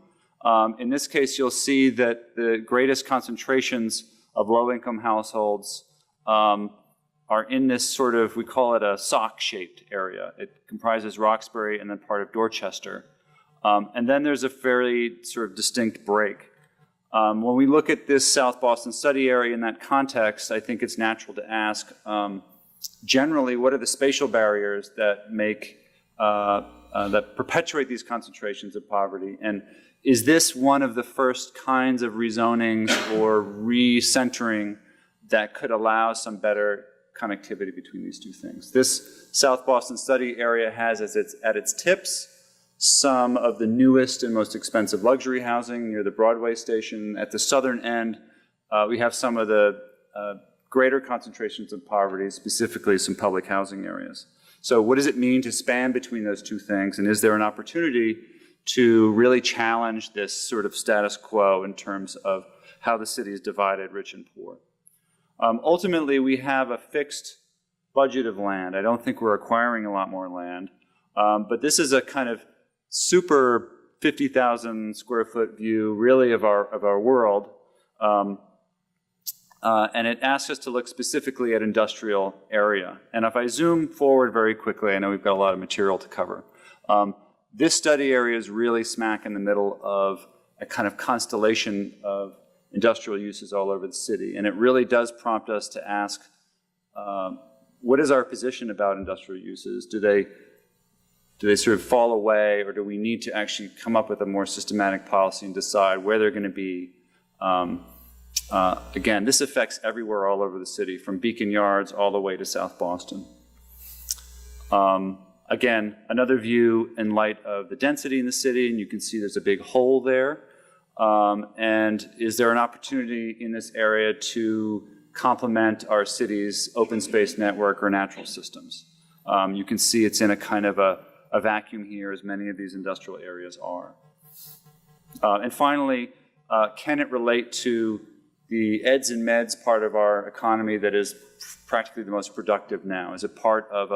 In this case, you'll see that the greatest concentrations of low-income households are in this sort of, we call it a sock-shaped area. It comprises Roxbury and then part of Dorchester. And then there's a fairly sort of distinct break When we look at this South Boston study area in that context, I think it's natural to ask, generally, what are the spatial barriers that make, that perpetuate these concentrations of poverty? And is this one of the first kinds of rezonings or recentering that could allow some better connectivity between these two things? This South Boston study area has at its tips some of the newest and most expensive luxury housing near the Broadway station. At the southern end, we have some of the greater concentrations of poverty, specifically some public housing areas. So what does it mean to span between those two things? And is there an opportunity to really challenge this sort of status quo in terms of how the city is divided, rich and poor? Ultimately, we have a fixed budget of land. I don't think we're acquiring a lot more land. But this is a kind of super 50,000 square foot view, really, of our world. And it asks us to look specifically at industrial area. And if I zoom forward very quickly, I know we've got a lot of material to cover. This study area is really smack in the middle of a kind of constellation of industrial uses all over the city. And it really does prompt us to ask, what is our position about industrial uses? Do they sort of fall away, or do we need to actually come up with a more systematic policy and decide where they're going to be? Again, this affects everywhere all over the city, from Beacon Yards all the way to South Boston. Again, another view in light of the density in the city, and you can see there's a big hole there. And is there an opportunity in this area to complement our city's open space network or natural systems? You can see it's in a kind of a vacuum here, as many of these industrial areas are. And finally, can it relate to the eds and meds part of our economy that is practically the most productive now? Is it part of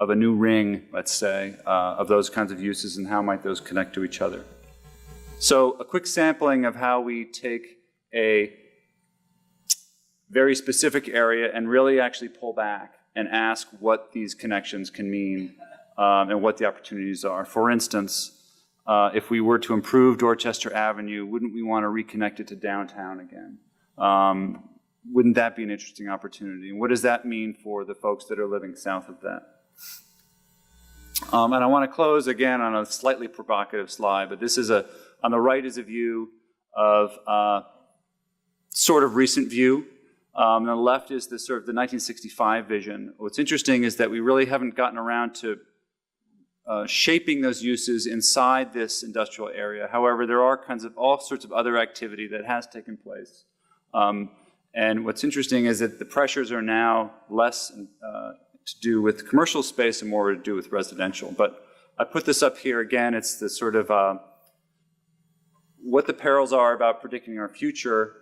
a new ring, let's say, of those kinds of uses, and how might those connect to each other? So a quick sampling of how we take a very specific area and really actually pull back and ask what these connections can mean and what the opportunities are. For instance, if we were to improve Dorchester Avenue, wouldn't we want to reconnect it to downtown again? Wouldn't that be an interesting opportunity? And what does that mean for the folks that are living south of that? And I want to close again on a slightly provocative slide, but this is on the right is a view of sort of recent view. On the left is the sort of the 1965 vision. What's interesting is that we really haven't gotten around to shaping those uses inside this industrial area. However, there are all sorts of other activity that has taken place. And what's interesting is that the pressures are now less to do with commercial space and more to do with residential. But I put this up here again. It's the sort of what the perils are about predicting our future,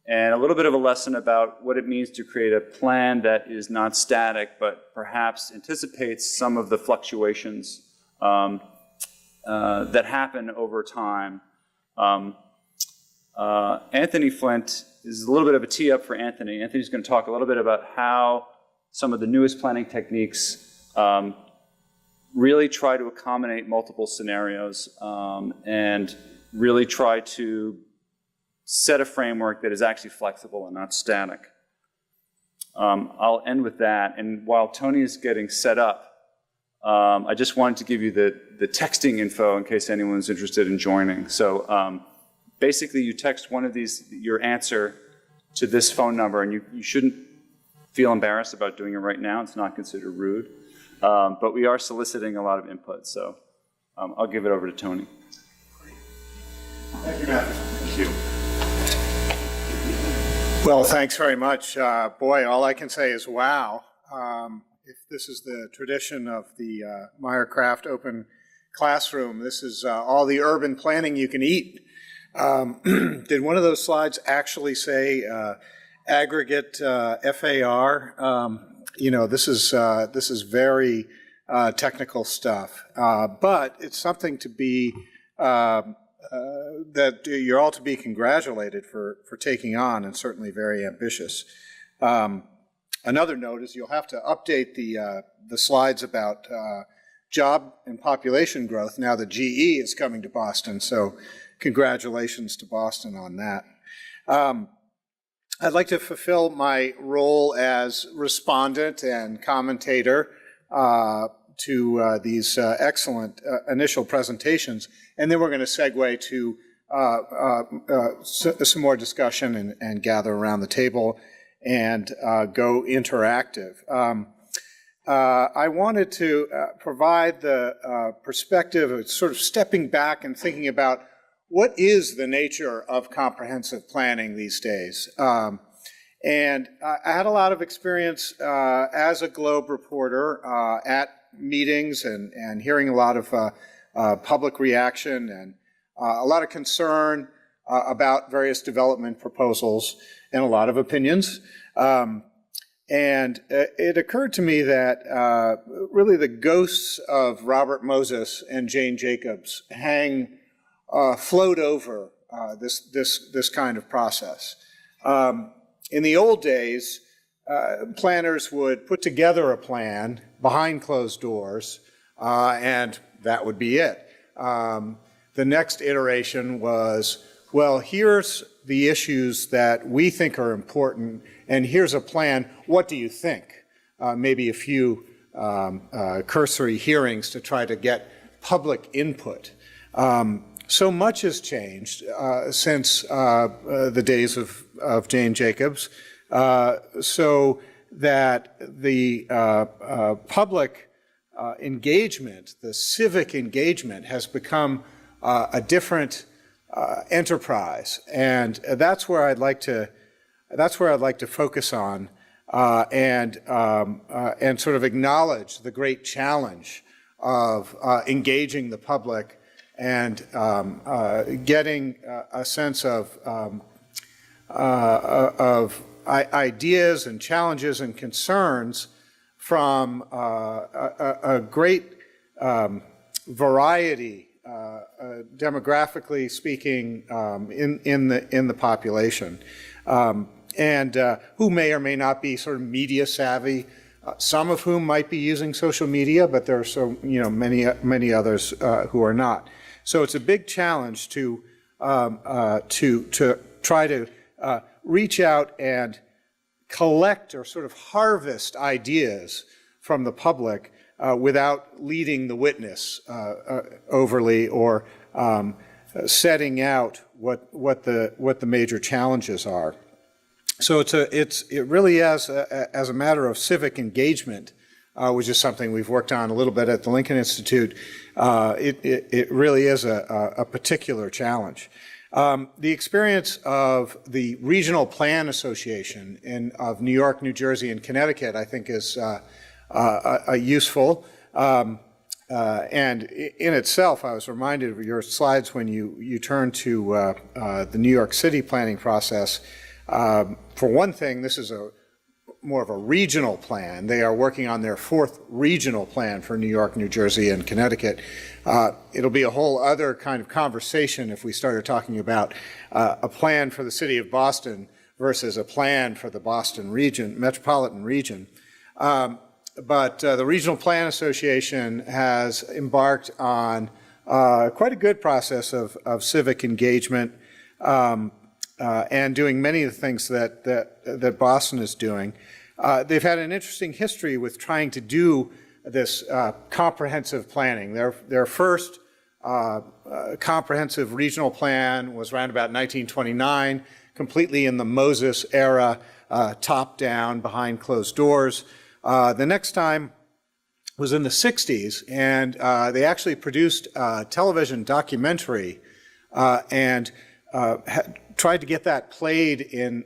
and a little bit of a lesson about what it means to create a plan that is not static, but perhaps anticipates some of the fluctuations that happen over time. Anthony Flint is a little bit of a tee up for Anthony. Anthony's going to talk a little bit about how some of the newest planning techniques really try to accommodate multiple scenarios and really try to set a framework that is actually flexible and not static. I'll end with that. And while Tony is getting set up, I just wanted to give you the texting info in case anyone's interested in joining. So basically, you text one of these, your answer, to this phone number, and you shouldn't feel embarrassed about doing it right now. It's not considered rude. But we are soliciting a lot of input. So I'll give it over to Tony. Thank you, Matthew. Thank you. Well, thanks very much. Boy, all I can say is wow. If this is the tradition of the Myra Kraft Open Classroom, this is all the urban planning you can eat. Did one of those slides actually say aggregate FAR? You know, this is very technical stuff, but it's something to be that you're all to be congratulated for taking on, and certainly very ambitious. Another note is you'll have to update the slides about job and population growth now that GE is coming to Boston, so congratulations to Boston on that. I'd like to fulfill my role as respondent and commentator to these excellent initial presentations, and then we're going to segue to some more discussion and gather around the table and go interactive. I wanted to provide the perspective of sort of stepping back and thinking about what is the nature of comprehensive planning these days. And I had a lot of experience as a Globe reporter at meetings and hearing a lot of public reaction and a lot of concern about various development proposals and a lot of opinions. And it occurred to me that really the ghosts of Robert Moses and Jane Jacobs float over this kind of process. In the old days, planners would put together a plan behind closed doors, and that would be it. The next iteration was, well, here's the issues that we think are important, and here's a plan. What do you think? Maybe a few cursory hearings to try to get public input. So much has changed since the days of Jane Jacobs, so that the public engagement, the civic engagement, has become a different enterprise, and that's where I'd like to focus on and sort of acknowledge the great challenge of engaging the public and getting a sense of ideas and challenges and concerns from a great variety, demographically speaking, in the population, and who may or may not be sort of media savvy. Some of whom might be using social media, but there are many others who are not. So it's a big challenge to try to reach out and collect or sort of harvest ideas from the public without leading the witness overly or setting out what the major challenges are. So it really is as a matter of civic engagement, which is something we've worked on a little bit at the Lincoln Institute. It really is a particular challenge. The experience of the Regional Plan Association of New York, New Jersey, and Connecticut, I think, is useful. And in itself, I was reminded of your slides when you turned to the New York City planning process. For one thing, this is more of a regional plan. They are working on their 4th regional plan for New York, New Jersey, and Connecticut. It'll be a whole other kind of conversation if we started talking about a plan for the city of Boston versus a plan for the Boston region, metropolitan region. But the Regional Plan Association has embarked on quite a good process of civic engagement and doing many of the things that Boston is doing. They've had an interesting history with trying to do this comprehensive planning. Their first comprehensive regional plan was around about 1929, completely in the Moses era, top-down, behind closed doors. The next time was in the 60s, and they actually produced a television documentary and tried to get that played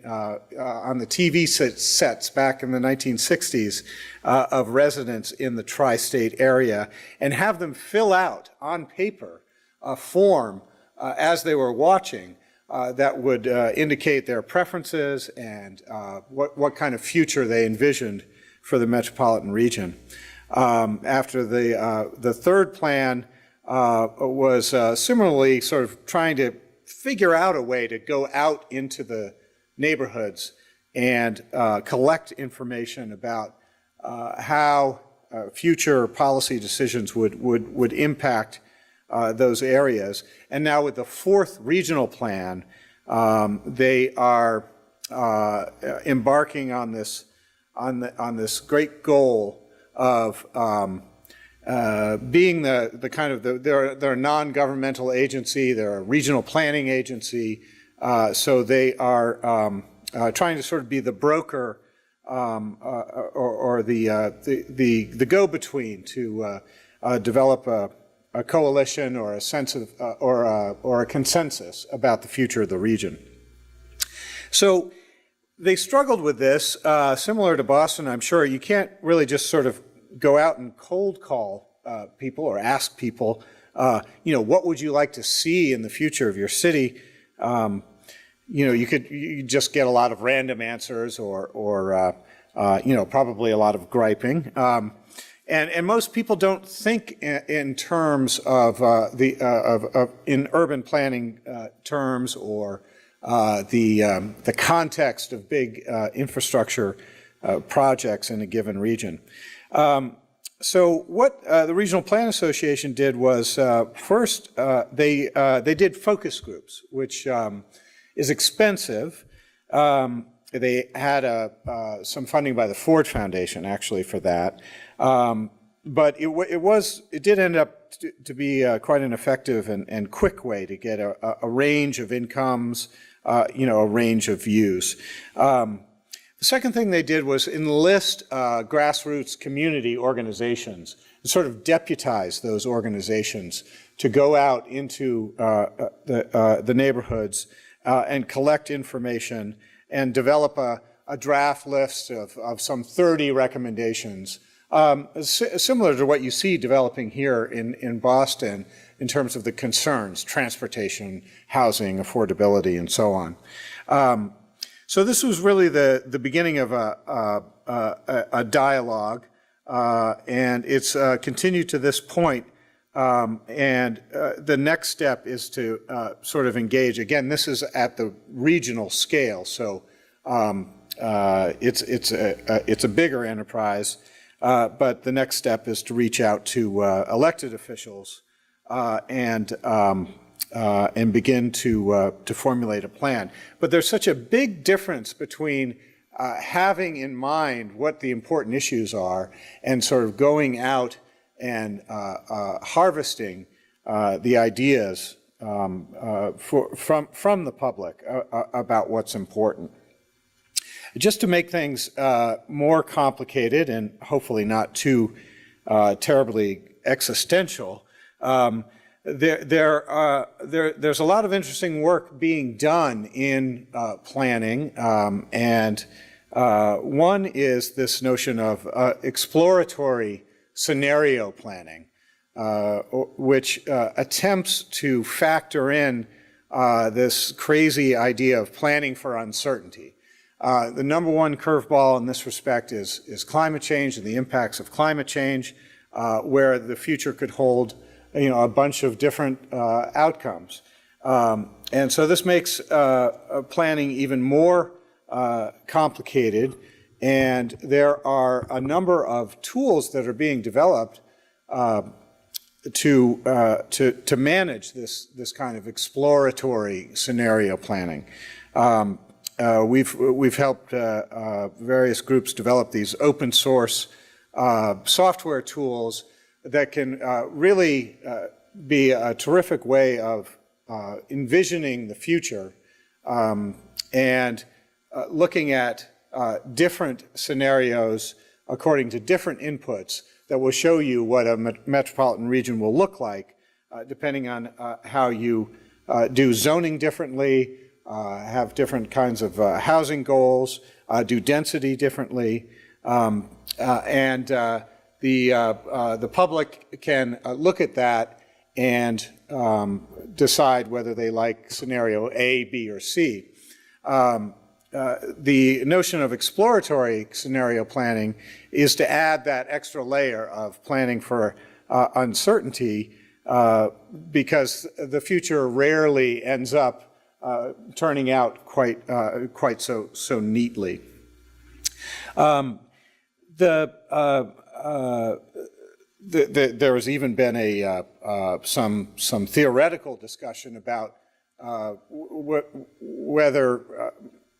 on the TV sets back in the 1960s of residents in the tri-state area, and have them fill out on paper a form as they were watching that would indicate their preferences and what kind of future they envisioned for the metropolitan region. After the third plan was similarly sort of trying to figure out a way to go out into the neighborhoods and collect information about how future policy decisions would impact those areas. And now with the 4th regional plan, They are embarking on this great goal of being the kind of they're a non-governmental agency. They're a regional planning agency. So they are trying to sort of be the broker or the go-between to develop a coalition or a sense of or a consensus about the future of the region. So they struggled with this, similar to Boston, I'm sure. You can't really just sort of go out and cold call people or ask people, what would you like to see in the future of your city? You just get a lot of random answers or probably a lot of griping. And most people don't think in terms of in urban planning terms or the context of big infrastructure projects in a given region. So what the Regional Plan Association did was first they did focus groups, which is expensive. They had some funding by the Ford Foundation actually for that, but it did end up to be quite an effective and quick way to get a range of incomes, a range of views. The second thing they did was enlist grassroots community organizations and sort of deputize those organizations to go out into the neighborhoods and collect information and develop a draft list of some 30 recommendations, similar to what you see developing here in Boston in terms of the concerns, transportation, housing, affordability, and so on. So this was really the beginning of a dialogue, and it's continued to this point. And the next step is to sort of engage. Again, this is at the regional scale, so it's a bigger enterprise. But the next step is to reach out to elected officials and begin to formulate a plan. But there's such a big difference between having in mind what the important issues are and sort of going out and harvesting the ideas from the public about what's important. Just to make things more complicated and hopefully not too terribly existential, there's a lot of interesting work being done in planning, and one is this notion of exploratory scenario planning, which attempts to factor in this crazy idea of planning for uncertainty. The number one curveball in this respect is climate change and the impacts of climate change, where the future could hold a bunch of different outcomes. And so this makes planning even more complicated, and there are a number of tools that are being developed to manage this kind of exploratory scenario planning. We've helped various groups develop these open source software tools that can really be a terrific way of envisioning the future and looking at different scenarios according to different inputs that will show you what a metropolitan region will look like, depending on how you do zoning differently, have different kinds of housing goals, do density differently, and the public can look at that and decide whether they like scenario A, B, or C. The notion of exploratory scenario planning is to add that extra layer of planning for uncertainty, because the future rarely ends up turning out quite so neatly. There has even been some theoretical discussion about whether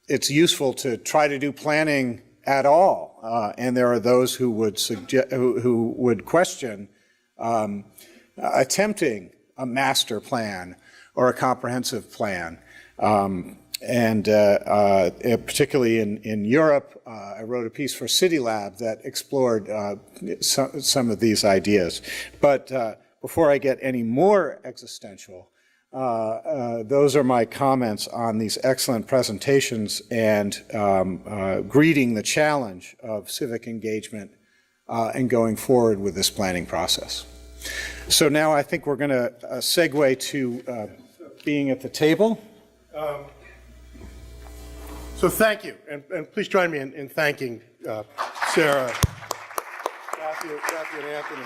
it's useful to try to do planning at all, and there are those who would who would question attempting a master plan or a comprehensive plan. Particularly in Europe, I wrote a piece for CityLab that explored some of these ideas. But before I get any more existential, those are my comments on these excellent presentations and greeting the challenge of civic engagement and going forward with this planning process. So now I think we're going to segue to being at the table. So thank you, and please join me in thanking Sarah, Matthew, and Anthony.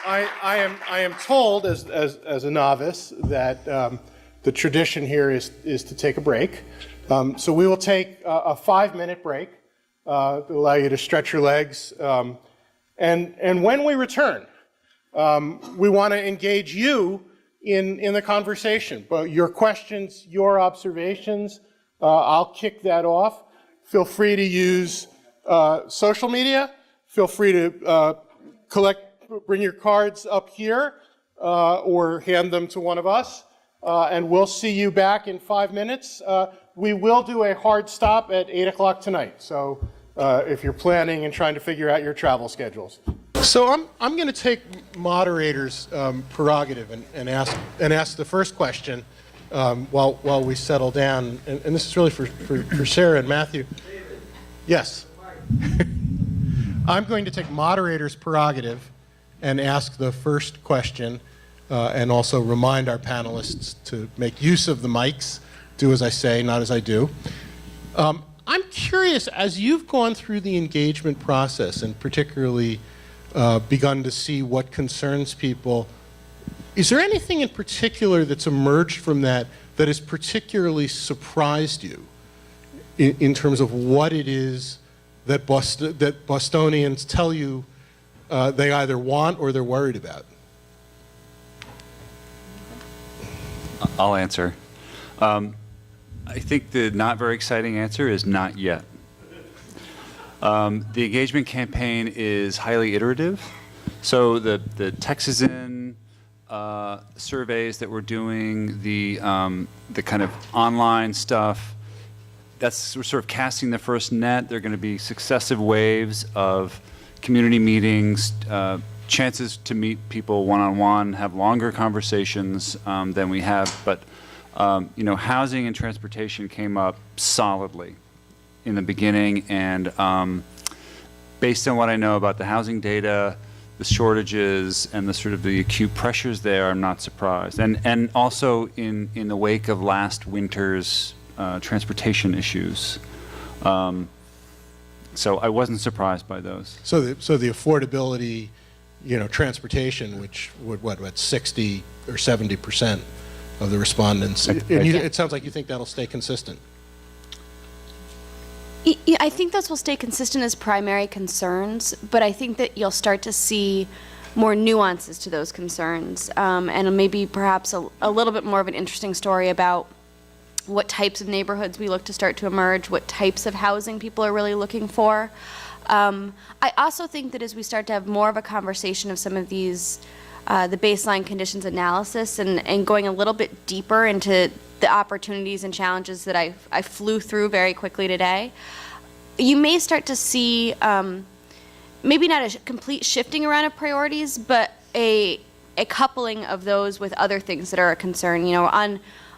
I am told, as a novice, that the tradition here is to take a break. So we will take a 5-minute break to allow you to stretch your legs. And when we return, we want to engage you in the conversation. But your questions, your observations, I'll kick that off. Feel free to use social media. Feel free to bring your cards up here or hand them to one of us. And we'll see you back in 5 minutes. We will do a hard stop at 8 o'clock tonight. So if you're planning and trying to figure out your travel schedules. So I'm going to take moderators' prerogative and ask the first question while we settle down. And this is really for Sarah and Matthew. Yes. I'm going to take moderators' prerogative and ask the first question and also remind our panelists to make use of the mics. Do as I say, not as I do. I'm curious, as you've gone through the engagement process and particularly begun to see what concerns people, is there anything in particular that's emerged from that that has particularly surprised you in terms of what it is that Bostonians tell you they either want or they're worried about? I'll answer. I think the not very exciting answer is not yet. The engagement campaign is highly iterative. So the Texasin surveys that we're doing, the kind of online stuff, we're sort of casting the first net. There are going to be successive waves of community meetings, chances to meet people one-on-one, have longer conversations than we have. But housing and transportation came up solidly in the beginning, and based on what I know about the housing data, the shortages, and the sort of the acute pressures there, I'm not surprised. And also in the wake of last winter's transportation issues. So I wasn't surprised by those. So the affordability, transportation, which would, what 60 or 70% of the respondents, it sounds like you think that'll stay consistent. Yeah, I think those will stay consistent as primary concerns, but I think that you'll start to see more nuances to those concerns, and maybe perhaps a little bit more of an interesting story about what types of neighborhoods we look to start to emerge, what types of housing people are really looking for. I also think that as we start to have more of a conversation of some of these, the baseline conditions analysis and going a little bit deeper into the opportunities and challenges that I flew through very quickly today, you may start to see maybe not a complete shifting around of priorities, but a coupling of those with other things that are a concern.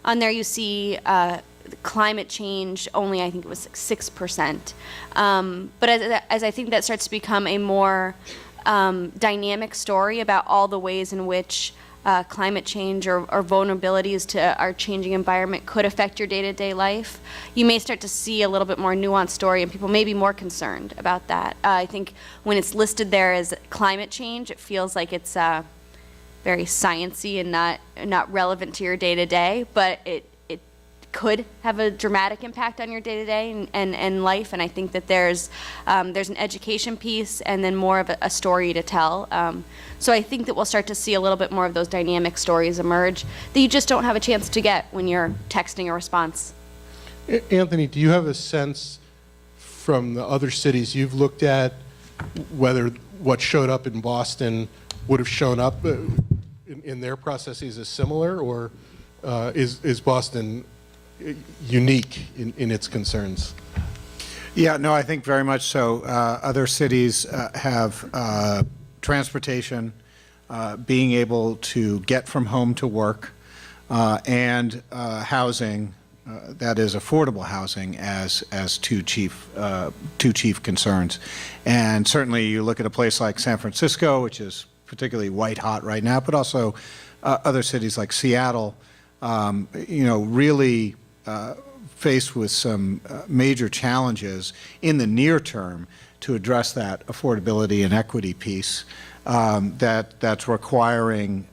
On there you see climate change, only I think it was 6%. But as I think that starts to become a more dynamic story about all the ways in which climate change or vulnerabilities to our changing environment could affect your day-to-day life, you may start to see a little bit more nuanced story, and people may be more concerned about that. I think when it's listed there as climate change, it feels like it's very sciencey and not relevant to your day-to-day, but it could have a dramatic impact on your day-to-day and life, and I think that there's an education piece and then more of a story to tell. So I think that we'll start to see a little bit more of those dynamic stories emerge that you just don't have a chance to get when you're texting a response. Anthony, do you have a sense from the other cities you've looked at whether what showed up in Boston would have shown up in their processes as similar, or is Boston unique in its concerns? Yeah, no, I think very much so. Other cities have transportation, being able to get from home to work, and housing, that is affordable housing, as two chief concerns. And certainly you look at a place like San Francisco, which is particularly white hot right now, but also other cities like Seattle, really faced with some major challenges in the near term to address that affordability and equity piece that's requiring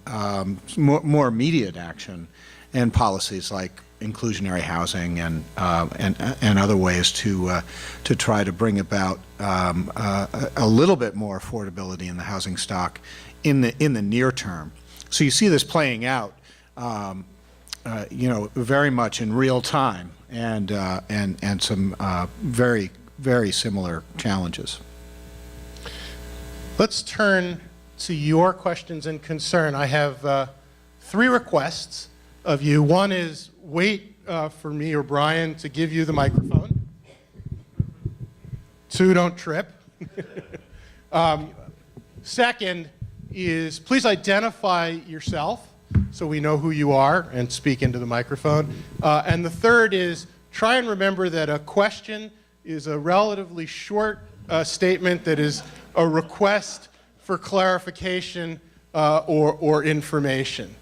more immediate action and policies like inclusionary housing and other ways to try to bring about a little bit more affordability in the housing stock in the near term. So you see this playing out, very much in real time, and some very, very similar challenges. Let's turn to your questions and concern. I have 3 requests of you. One is wait for me or Brian to give you the microphone. 2, don't trip. Second is please identify yourself so we know who you are and speak into the microphone. And the third is try and remember that a question is a relatively short statement that is a request for clarification or information.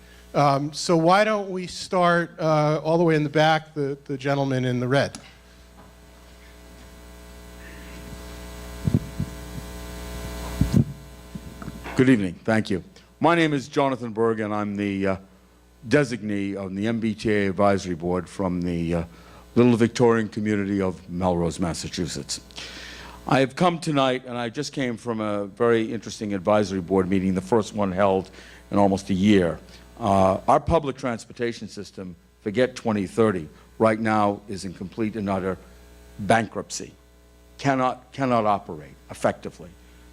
So why don't we start all the way in the back, the gentleman in the red. Good evening. Thank you. My name is Jonathan Berg, and I'm the designee on the MBTA Advisory Board from the Little Victorian community of Melrose, Massachusetts. I have come tonight, and I just came from a very interesting advisory board meeting, the first one held in almost a year. Our public transportation system, forget 2030, right now is in complete and utter bankruptcy. Cannot operate effectively.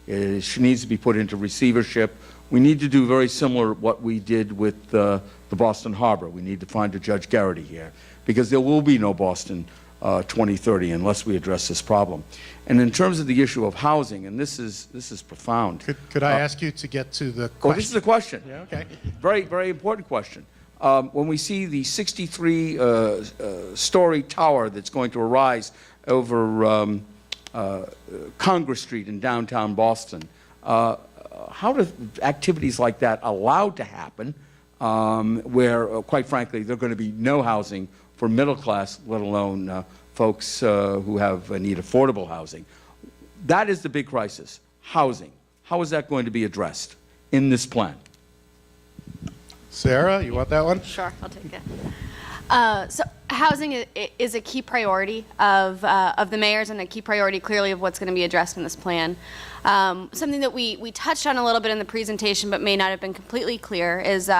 It needs to be put into receivership. We need to do very similar what we did with the Boston Harbor. We need to find a Judge Garrity here, because there will be no Boston 2030 unless we address this problem. And in terms of the issue of housing, and this is profound. Could I ask you to get to the question? Oh, this is a question. Yeah, okay. Very, very important question. When we see the 63-story tower that's going to arise over Congress Street in downtown Boston, how do activities like that allowed to happen where, quite frankly, there are going to be no housing for middle class, let alone folks who need affordable housing? That is the big crisis, housing. How is that going to be addressed in this plan? Sarah, you want that one? Sure, I'll take it. So housing is a key priority of the mayor's, and a key priority clearly of what's going to be addressed in this plan. Something that we touched on a little bit in the presentation but may not have been completely clear is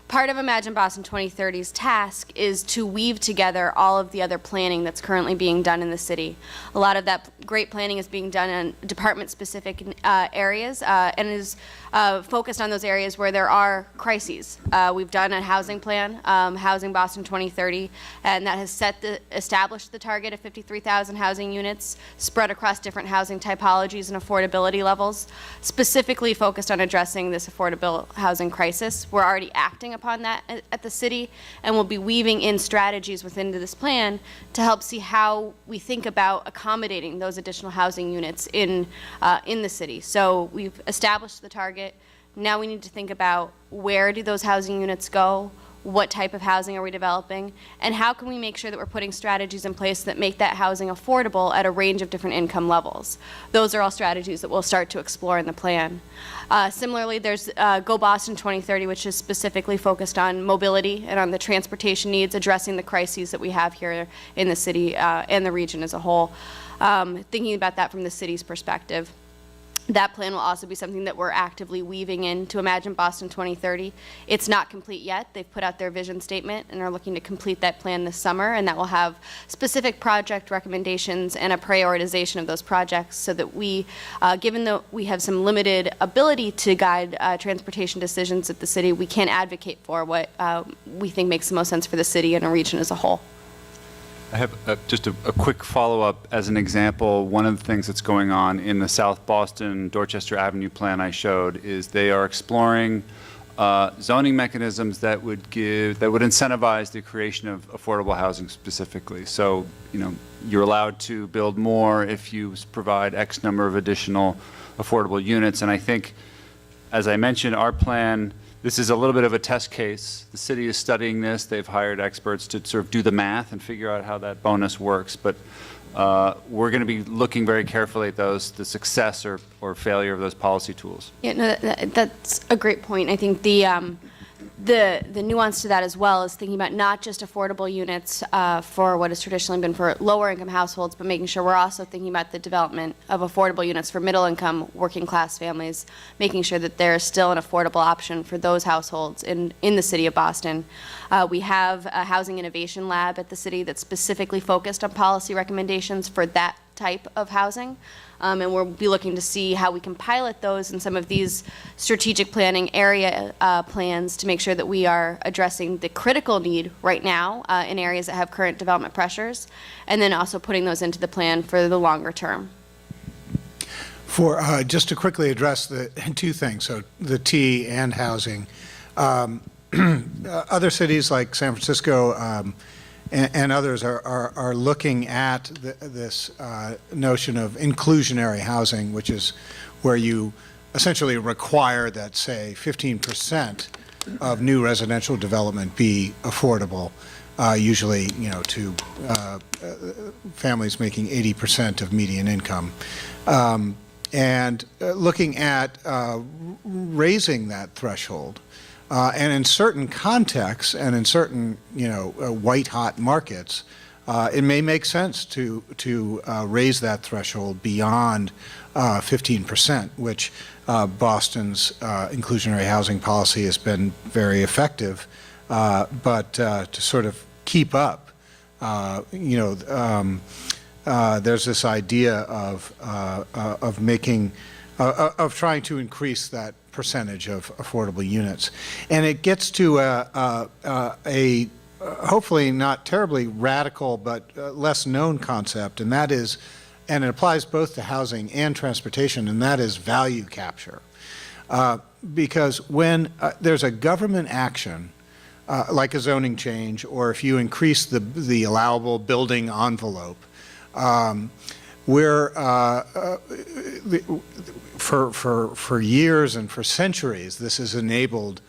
part of Imagine Boston 2030's task is to weave together all of the other planning that's currently being done in the city. A lot of that great planning is being done in department-specific areas and is focused on those areas where there are crises. We've done a housing plan, Housing Boston 2030, and that has established the target of 53,000 housing units spread across different housing typologies and affordability levels, specifically focused on addressing this affordable housing crisis. We're already acting upon that at the city, and we'll be weaving in strategies within this plan to help see how we think about accommodating those additional housing units in the city. So we've established the target. Now we need to think about where do those housing units go, what type of housing are we developing, and how can we make sure that we're putting strategies in place that make that housing affordable at a range of different income levels. Those are all strategies that we'll start to explore in the plan. Similarly, there's Go Boston 2030, which is specifically focused on mobility and on the transportation needs, addressing the crises that we have here in the city and the region as a whole. Thinking about that from the city's perspective. That plan will also be something that we're actively weaving into Imagine Boston 2030. It's not complete yet. They've put out their vision statement and are looking to complete that plan this summer, and that will have specific project recommendations and a prioritization of those projects so that we, given that we have some limited ability to guide transportation decisions at the city, we can advocate for what we think makes the most sense for the city and a region as a whole. I have just a quick follow-up. As an example, one of the things that's going on in the South Boston Dorchester Avenue plan I showed is they are exploring zoning mechanisms that would incentivize the creation of affordable housing specifically. So, you're allowed to build more if you provide X number of additional affordable units. And I think, as I mentioned, our plan, this is a little bit of a test case. The city is studying this. They've hired experts to sort of do the math and figure out how that bonus works. But we're going to be looking very carefully at the success or failure of those policy tools. Yeah, no, that's a great point. I think the nuance to that as well is thinking about not just affordable units for what has traditionally been for lower income households, but making sure we're also thinking about the development of affordable units for middle income working class families, making sure that there's still an affordable option for those households in the city of Boston. We have a housing innovation lab at the city that's specifically focused on policy recommendations for that type of housing. And we'll be looking to see how we can pilot those in some of these strategic planning area plans to make sure that we are addressing the critical need right now in areas that have current development pressures, and then also putting those into the plan for the longer term. For just to quickly address the two things, so the T and housing. Other cities like San Francisco and others are looking at this notion of inclusionary housing, which is where you essentially require that, say, 15% of new residential development be affordable, usually, to families making 80% of median income. And looking at raising that threshold. And in certain contexts and in certain, white-hot markets, it may make sense to raise that threshold beyond 15%, which Boston's inclusionary housing policy has been very effective. But to sort of keep up, there's this idea of making, of trying to increase that percentage of affordable units. And it gets to a hopefully not terribly radical but less known concept, and that is, and it applies both to housing and transportation, and that is value capture. Because when there's a government action, like a zoning change, or if you increase the allowable building envelope, we're for years and for centuries, this has enabled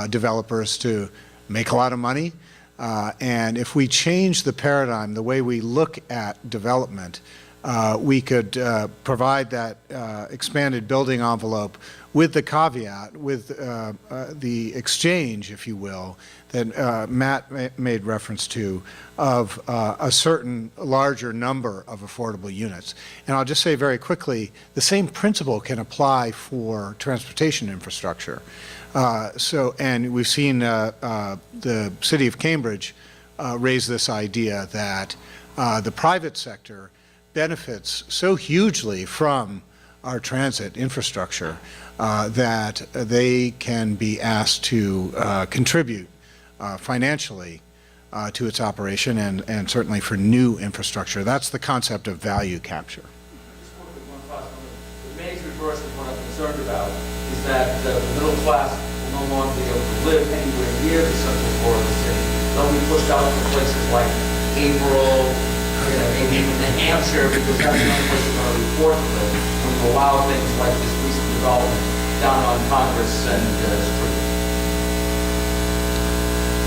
developers to make a lot of money. And if we change the paradigm, the way we look at development, we could provide that expanded building envelope with the caveat, with the exchange, if you will, that Matt made reference to, of a certain larger number of affordable units. And I'll just say very quickly, the same principle can apply for transportation infrastructure. And we've seen the city of Cambridge raise this idea that the private sector benefits so hugely from our transit infrastructure that they can be asked to contribute financially to its operation and certainly for new infrastructure. That's the concept of value capture. Just one thought. The major reverse of what I'm concerned about is that the middle class will no longer be able to live anywhere near the central core of the city. They'll be pushed out to places like April, maybe even New Hampshire, because that's the only place they're going to report to live when you allow things like this recent development down on Congress and Street.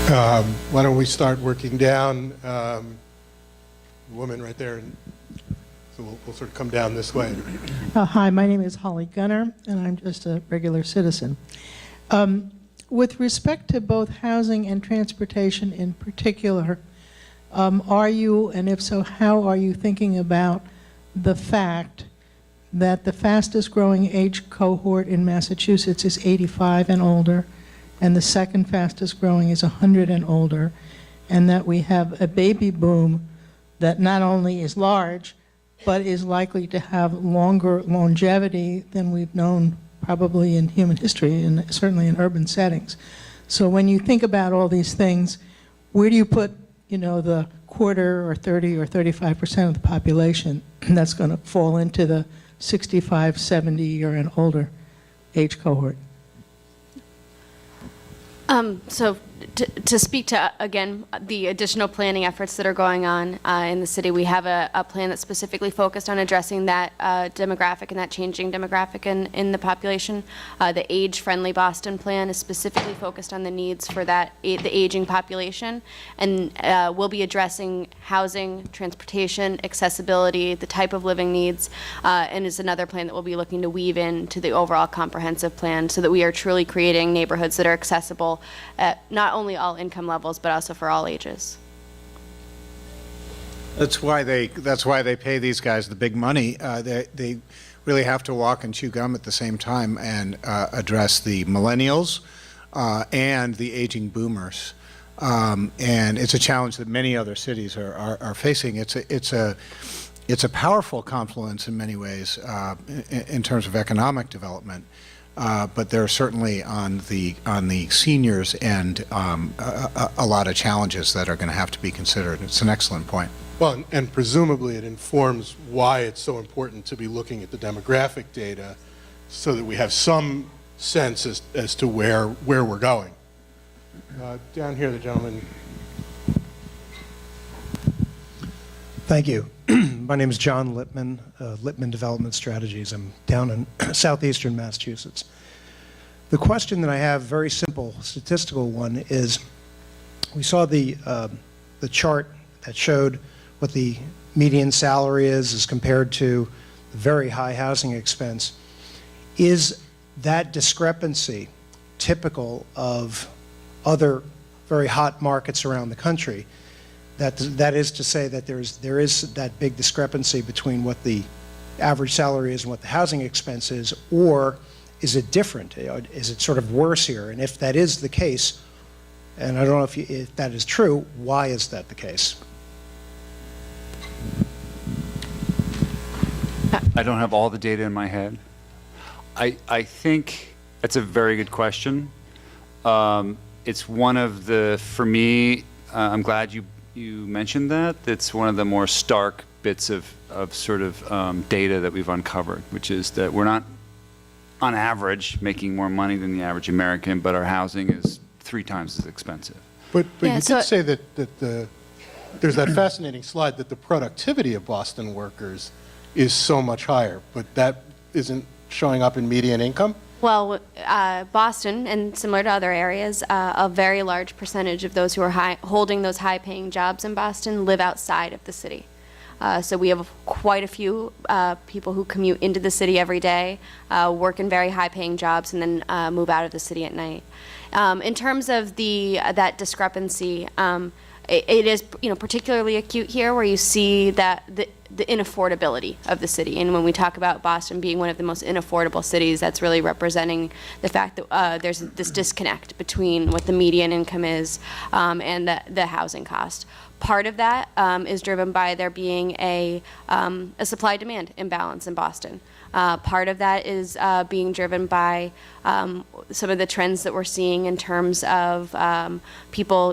Why don't we start working down, the woman right there, and so we'll sort of come down this way. Hi, my name is Holly Gunner, and I'm just a regular citizen. With respect to both housing and transportation in particular, are you, and if so, how are you thinking about the fact that the fastest growing age cohort in Massachusetts is 85 and older, and the second fastest growing is 100 and older, and that we have a baby boom that not only is large, but is likely to have longer longevity than we've known probably in human history, and certainly in urban settings. So when you think about all these things, where do you put, you know, the quarter or 30 or 35% of the population that's going to fall into the 65, 70 year and older age cohort? So to speak to, again, the additional planning efforts that are going on in the city, we have a plan that's specifically focused on addressing that demographic and that changing demographic in the population. The age-friendly Boston plan is specifically focused on the needs for the aging population, and we'll be addressing housing, transportation, accessibility, the type of living needs, and is another plan that we'll be looking to weave into the overall comprehensive plan so that we are truly creating neighborhoods that are accessible at not only all income levels, but also for all ages. That's why they pay these guys the big money. They really have to walk and chew gum at the same time and address the millennials and the aging boomers. And it's a challenge that many other cities are facing. It's a powerful confluence in many ways in terms of economic development. But there are certainly on the seniors end a lot of challenges that are going to have to be considered. It's an excellent point. Well, and presumably it informs why it's so important to be looking at the demographic data so that we have some sense as to where we're going. Down here, the gentleman. Thank you. My name is John Lippman, Lippman Development Strategies. I'm down in southeastern Massachusetts. The question that I have, very simple statistical one, is we saw the chart that showed what the median salary is as compared to the very high housing expense. Is that discrepancy typical of other very hot markets around the country? That is to say that there is that big discrepancy between what the average salary is and what the housing expense is, or is it different? Is it sort of worse here? And if that is the case, and I don't know if that is true, why is that the case? I don't have all the data in my head. I think that's a very good question. It's one of the, for me, I'm glad you mentioned that. It's one of the more stark bits of sort of data that we've uncovered, which is that we're not, on average, making more money than the average American, but our housing is 3 times as expensive. But Yeah, you so did say that there's that fascinating slide that the productivity of Boston workers is so much higher, but that isn't showing up in median income? Well, Boston, and similar to other areas, a very large percentage of those who are holding those high-paying jobs in Boston live outside of the city. So we have quite a few people who commute into the city every day, work in very high-paying jobs, and then move out of the city at night. In terms of that discrepancy, it is, particularly acute here, where you see that the inaffordability of the city. And when we talk about Boston being one of the most inaffordable cities, that's really representing the fact that there's this disconnect between what the median income is and the housing cost. Part of that is driven by there being a supply-demand imbalance in Boston. Part of that is being driven by some of the trends that we're seeing in terms of people,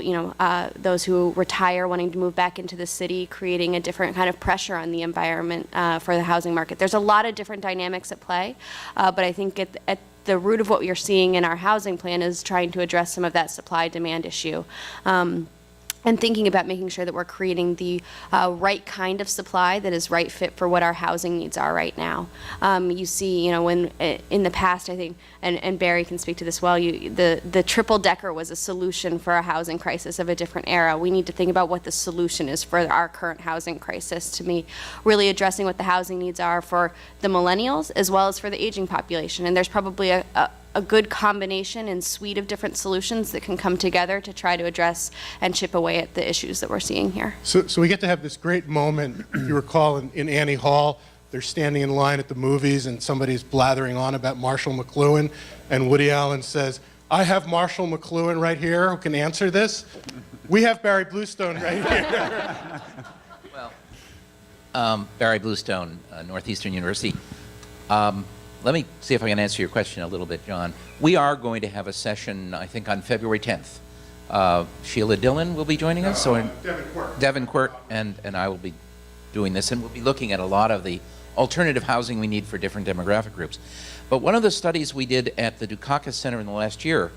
those who retire wanting to move back into the city, creating a different kind of pressure on the environment for the housing market. There's a lot of different dynamics at play, but I think at the root of what you're seeing in our housing plan is trying to address some of that supply-demand issue. and thinking about making sure that we're creating the right kind of supply that is right fit for what our housing needs are right now. You see, when in the past, I think, and Barry can speak to this well, the triple decker was a solution for a housing crisis of a different era. We need to think about what the solution is for our current housing crisis, to me, really addressing what the housing needs are for the millennials as well as for the aging population. And there's probably a good combination and suite of different solutions that can come together to try to address and chip away at the issues that we're seeing here. So we get to have this great moment, if you recall, in Annie Hall, they're standing in line at the movies and somebody's blathering on about Marshall McLuhan, and Woody Allen says, I have Marshall McLuhan right here who can answer this. We have Barry Bluestone right here. Well, Barry Bluestone, Northeastern University. Let me see if I can answer your question a little bit, John. We are going to have a session, I think, on February 10th. Sheila Dillon will be joining us. Devin Quirk and I will be doing this, and we'll be looking at a lot of the alternative housing we need for different demographic groups. But one of the studies we did at the Dukakis Center in the last year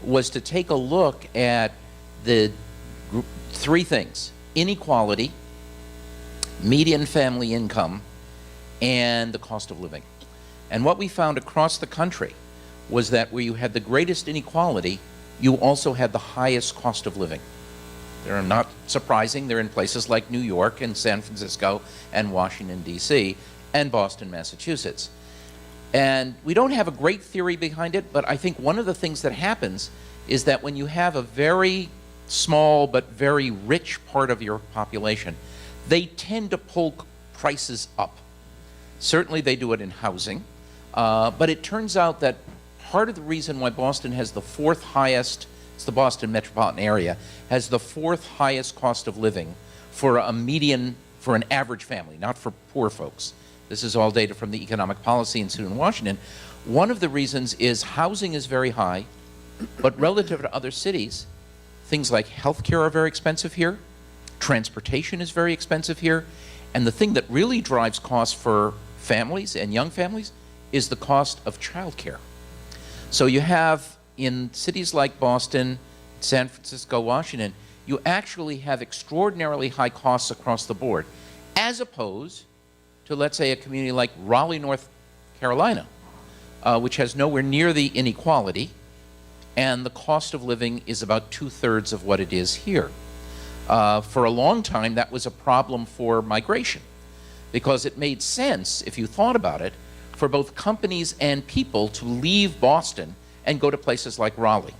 was to take a look at the three things: inequality, median family income, and the cost of living. And what we found across the country was that where you had the greatest inequality, you also had the highest cost of living. They're not surprising. They're in places like New York and San Francisco and Washington, D.C., and Boston, Massachusetts. And we don't have a great theory behind it, but I think one of the things that happens is that when you have a very small but very rich part of your population, they tend to pull prices up. Certainly they do it in housing. But it turns out that part of the reason why Boston has the fourth highest, it's the Boston metropolitan area, has the fourth highest cost of living for a median, for an average family, not for poor folks. This is all data from the Economic Policy Institute in Washington. One of the reasons is housing is very high, but relative to other cities, things like healthcare are very expensive here, transportation is very expensive here, and the thing that really drives costs for families and young families is the cost of childcare. So you have, in cities like Boston, San Francisco, Washington, you actually have extraordinarily high costs across the board, as opposed to, let's say, a community like Raleigh, North Carolina, which has nowhere near the inequality, and the cost of living is about 2/3 of what it is here. For a long time, that was a problem for migration, because it made sense, if you thought about it, for both companies and people to leave Boston and go to places like Raleigh.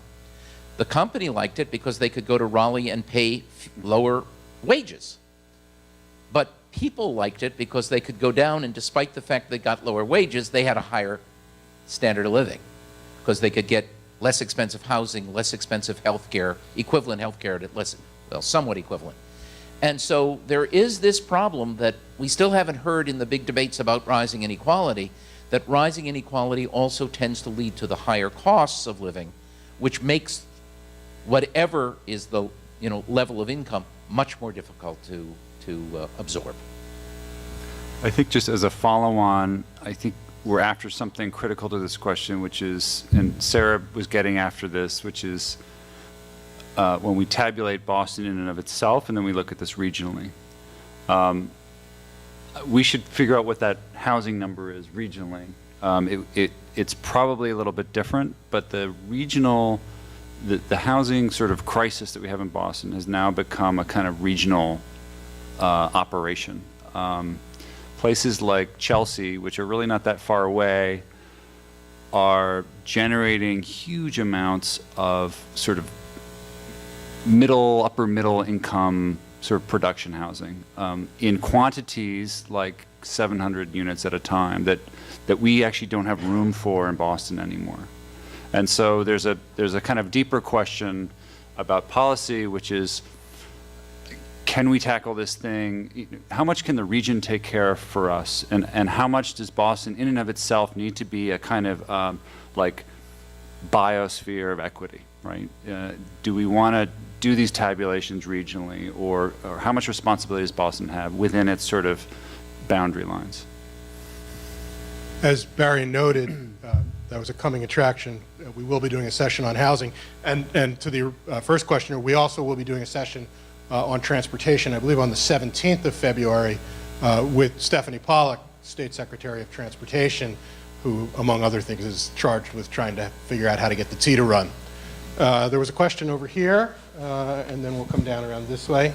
The company liked it because they could go to Raleigh and pay lower wages. But people liked it because they could go down, and despite the fact they got lower wages, they had a higher standard of living because they could get less expensive housing, less expensive health care, equivalent health care, well, somewhat equivalent. And so there is this problem that we still haven't heard in the big debates about rising inequality, that rising inequality also tends to lead to the higher costs of living, which makes whatever is the level of income much more difficult to absorb. I think just as a follow-on, I think we're after something critical to this question, which is, and Sarah was getting after this, which is when we tabulate Boston in and of itself, and then we look at this regionally. We should figure out what that housing number is regionally. It's probably a little bit different, but the regional, the housing sort of crisis that we have in Boston has now become a kind of regional operation. Places like Chelsea, which are really not that far away, are generating huge amounts of sort of upper middle income sort of production housing in quantities like 700 units at a time that we actually don't have room for in Boston anymore. And so there's a kind of deeper question about policy, which is, can we tackle this thing? How much can the region take care of for us? And how much does Boston in and of itself need to be a kind of like biosphere of equity, right? Do we want to do these tabulations regionally, or how much responsibility does Boston have within its sort of boundary lines? As Barry noted, that was a coming attraction. We will be doing a session on housing. And to the first questioner, we also will be doing a session on transportation, I believe on the 17th of February, with Stephanie Pollock, State Secretary of Transportation, who, among other things, is charged with trying to figure out how to get the T to run. There was a question over here, and then we'll come down around this way.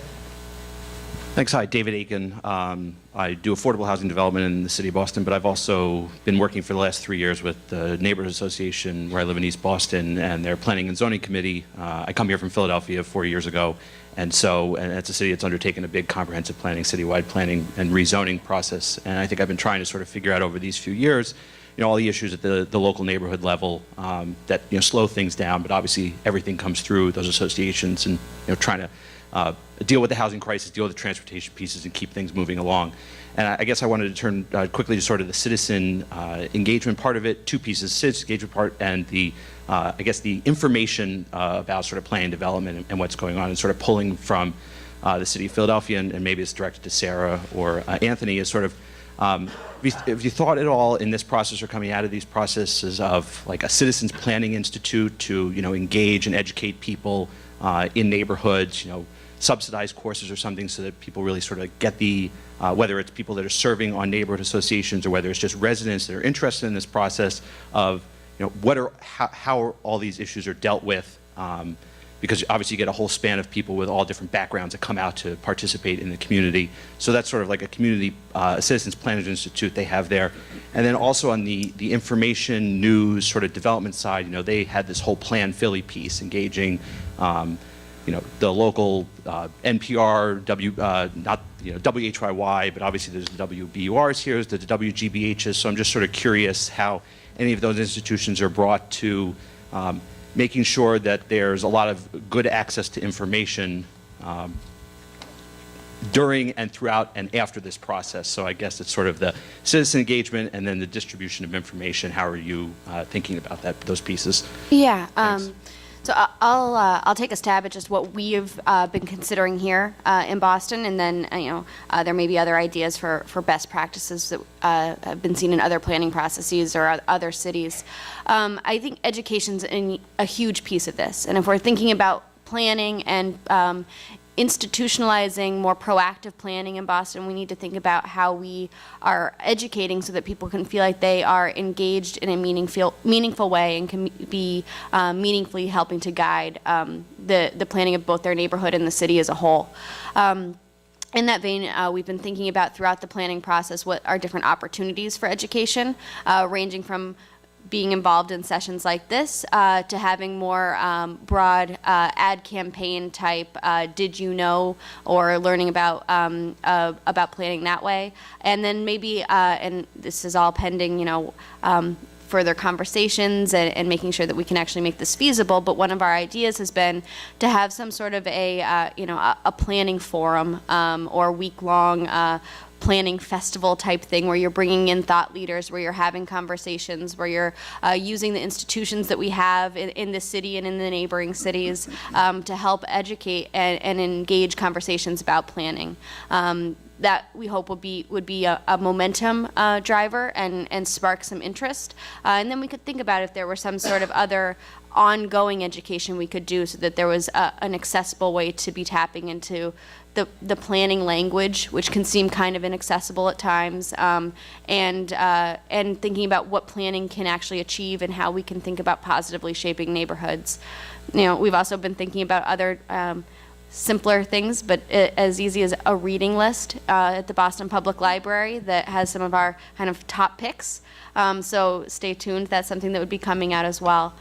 Thanks. Hi, David Aiken. I do affordable housing development in the city of Boston, but I've also been working for the last 3 years with the Neighborhood Association where I live in East Boston and their Planning and Zoning Committee. I come here from Philadelphia 4 years ago, and it's a city that's undertaken a big comprehensive planning, citywide planning and rezoning process. And I think I've been trying to sort of figure out over these few years, all the issues at the local neighborhood level that slow things down, but obviously everything comes through those associations and trying to deal with the housing crisis, deal with the transportation pieces, and keep things moving along. And I guess I wanted to turn quickly to sort of the citizen engagement part of it, two pieces, citizen engagement part and the, I guess, the information about sort of planning development and what's going on, and sort of pulling from the city of Philadelphia, and maybe it's directed to Sarah or Anthony, is sort of, if you thought at all in this process or coming out of these processes of like a Citizens Planning Institute to, engage and educate people in neighborhoods, subsidized courses or something, so that people really sort of get the, whether it's people that are serving on neighborhood associations or whether it's just residents that are interested in this process of, how all these issues are dealt with, because obviously you get a whole span of people with all different backgrounds that come out to participate in the community. So that's sort of like a community, Citizens Planners Institute they have there. And then also on the information, news, sort of development side, they had this whole Plan Philly piece engaging, the local NPR, not WHYY, but obviously there's the WBURs here, there's the WGBHs. So I'm just sort of curious how any of those institutions are brought to making sure that there's a lot of good access to information during and throughout and after this process. So I guess it's sort of the citizen engagement and then the distribution of information. How are you thinking about those pieces? Yeah. So I'll take a stab at just what we've been considering here in Boston, and then there may be other ideas for best practices that have been seen in other planning processes or other cities. I think education's a huge piece of this, and if we're thinking about planning and institutionalizing more proactive planning in Boston, we need to think about how we are educating so that people can feel like they are engaged in a meaningful way and can be meaningfully helping to guide the planning of both their neighborhood and the city as a whole. In that vein, we've been thinking about throughout the planning process what are different opportunities for education, ranging from being involved in sessions like this to having more broad ad campaign type did you know, or learning about planning that way. And then maybe, and this is all pending, further conversations and making sure that we can actually make this feasible. But one of our ideas has been to have some sort of a planning forum or week-long planning festival type thing where you're bringing in thought leaders, where you're having conversations, where you're using the institutions that we have in the city and in the neighboring cities to help educate and engage conversations about planning. That we hope would be a momentum driver and spark some interest. And then we could think about if there were some sort of other ongoing education we could do so that there was an accessible way to be tapping into the planning language, which can seem kind of inaccessible at times, and thinking about what planning can actually achieve and how we can think about positively shaping neighborhoods. We've also been thinking about other simpler things, but as easy as a reading list at the Boston Public Library that has some of our kind of top picks. So stay tuned. That's something that would be coming out as well.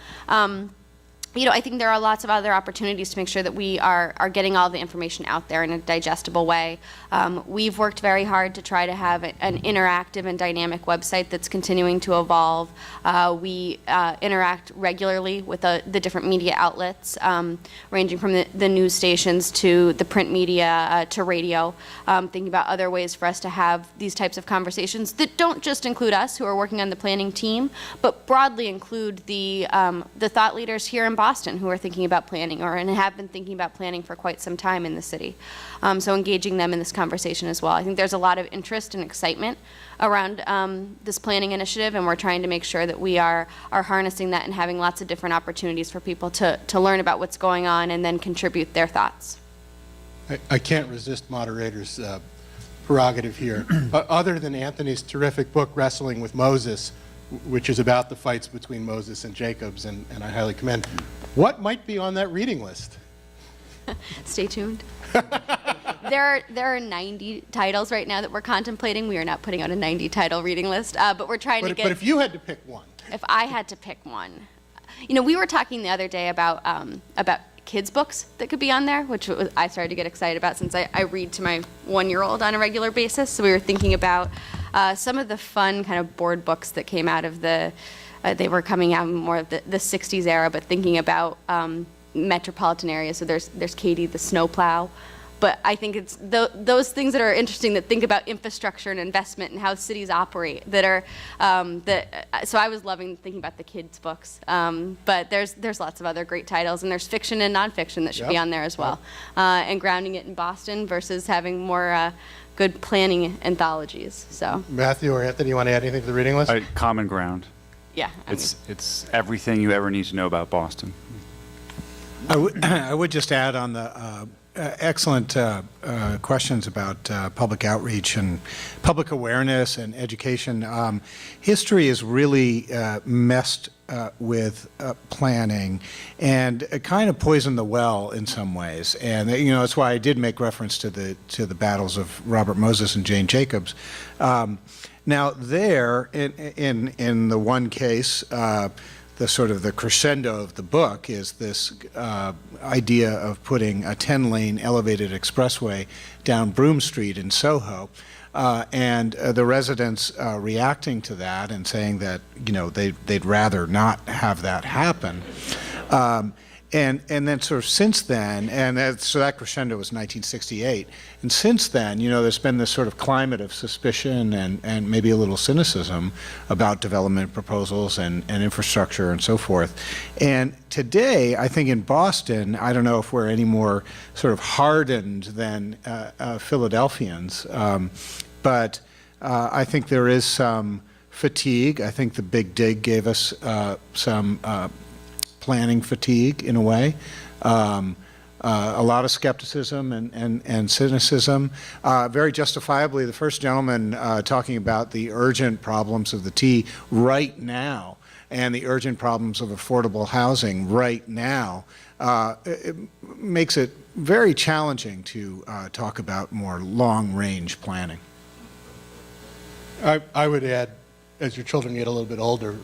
I think there are lots of other opportunities to make sure that we are getting all the information out there in a digestible way. We've worked very hard to try to have an interactive and dynamic website that's continuing to evolve. We interact regularly with the different media outlets, ranging from the news stations to the print media to radio, thinking about other ways for us to have these types of conversations that don't just include us who are working on the planning team, but broadly include the thought leaders here in Boston who are thinking about planning and have been thinking about planning for quite some time in the city. So engaging them in this conversation as well. I think there's a lot of interest and excitement around this planning initiative, and we're trying to make sure that we are harnessing that and having lots of different opportunities for people to learn about what's going on and then contribute their thoughts. I can't resist Moderator's prerogative here. Other than Anthony's terrific book, Wrestling with Moses, which is about the fights between Moses and Jacobs, and I highly commend, what might be on that reading list? Stay tuned. There are 90 titles right now that we're contemplating. We are not putting out a 90 title reading list, but we're trying to get... But if you had to pick one. If I had to pick one. You know, we were talking the other day about kids' books that could be on there, which I started to get excited about since I read to my 1-year-old on a regular basis. So we were thinking about some of the fun kind of board books that came out of they were coming out more of the 60s era, but thinking about metropolitan areas. So there's Katie the Snowplow. But I think it's those things that are interesting that think about infrastructure and investment and how cities operate that are, so I was loving thinking about the kids' books. But there's lots of other great titles, and there's fiction and nonfiction that should be on there as well. And grounding it in Boston versus having more good planning anthologies. So Matthew or Anthony, you want to add anything to the reading list? Common ground. yeah. It's everything you ever need to know about Boston. I would just add on the excellent questions about public outreach and public awareness and education. History is really messed with planning and kind of poisoned the well in some ways. And you know, that's why I did make reference to the battles of Robert Moses and Jane Jacobs. Now there, in the one case, the sort of the crescendo of the book is this idea of putting a 10-lane elevated expressway down Broome Street in Soho, and the residents reacting to that and saying that, you know, they'd rather not have that happen. And then sort of since then, so that crescendo was 1968, and since then, you know, there's been this sort of climate of suspicion and maybe a little cynicism about development proposals and infrastructure and so forth. And today, I think in Boston, I don't know if we're any more sort of hardened than Philadelphians, but I think there is some fatigue. I think the Big Dig gave us some planning fatigue in a way, a lot of skepticism and cynicism. Very justifiably, the first gentleman talking about the urgent problems of the T right now and the urgent problems of affordable housing right now, it makes it very challenging to talk about more long-range planning. I would add, as your children get a little bit older,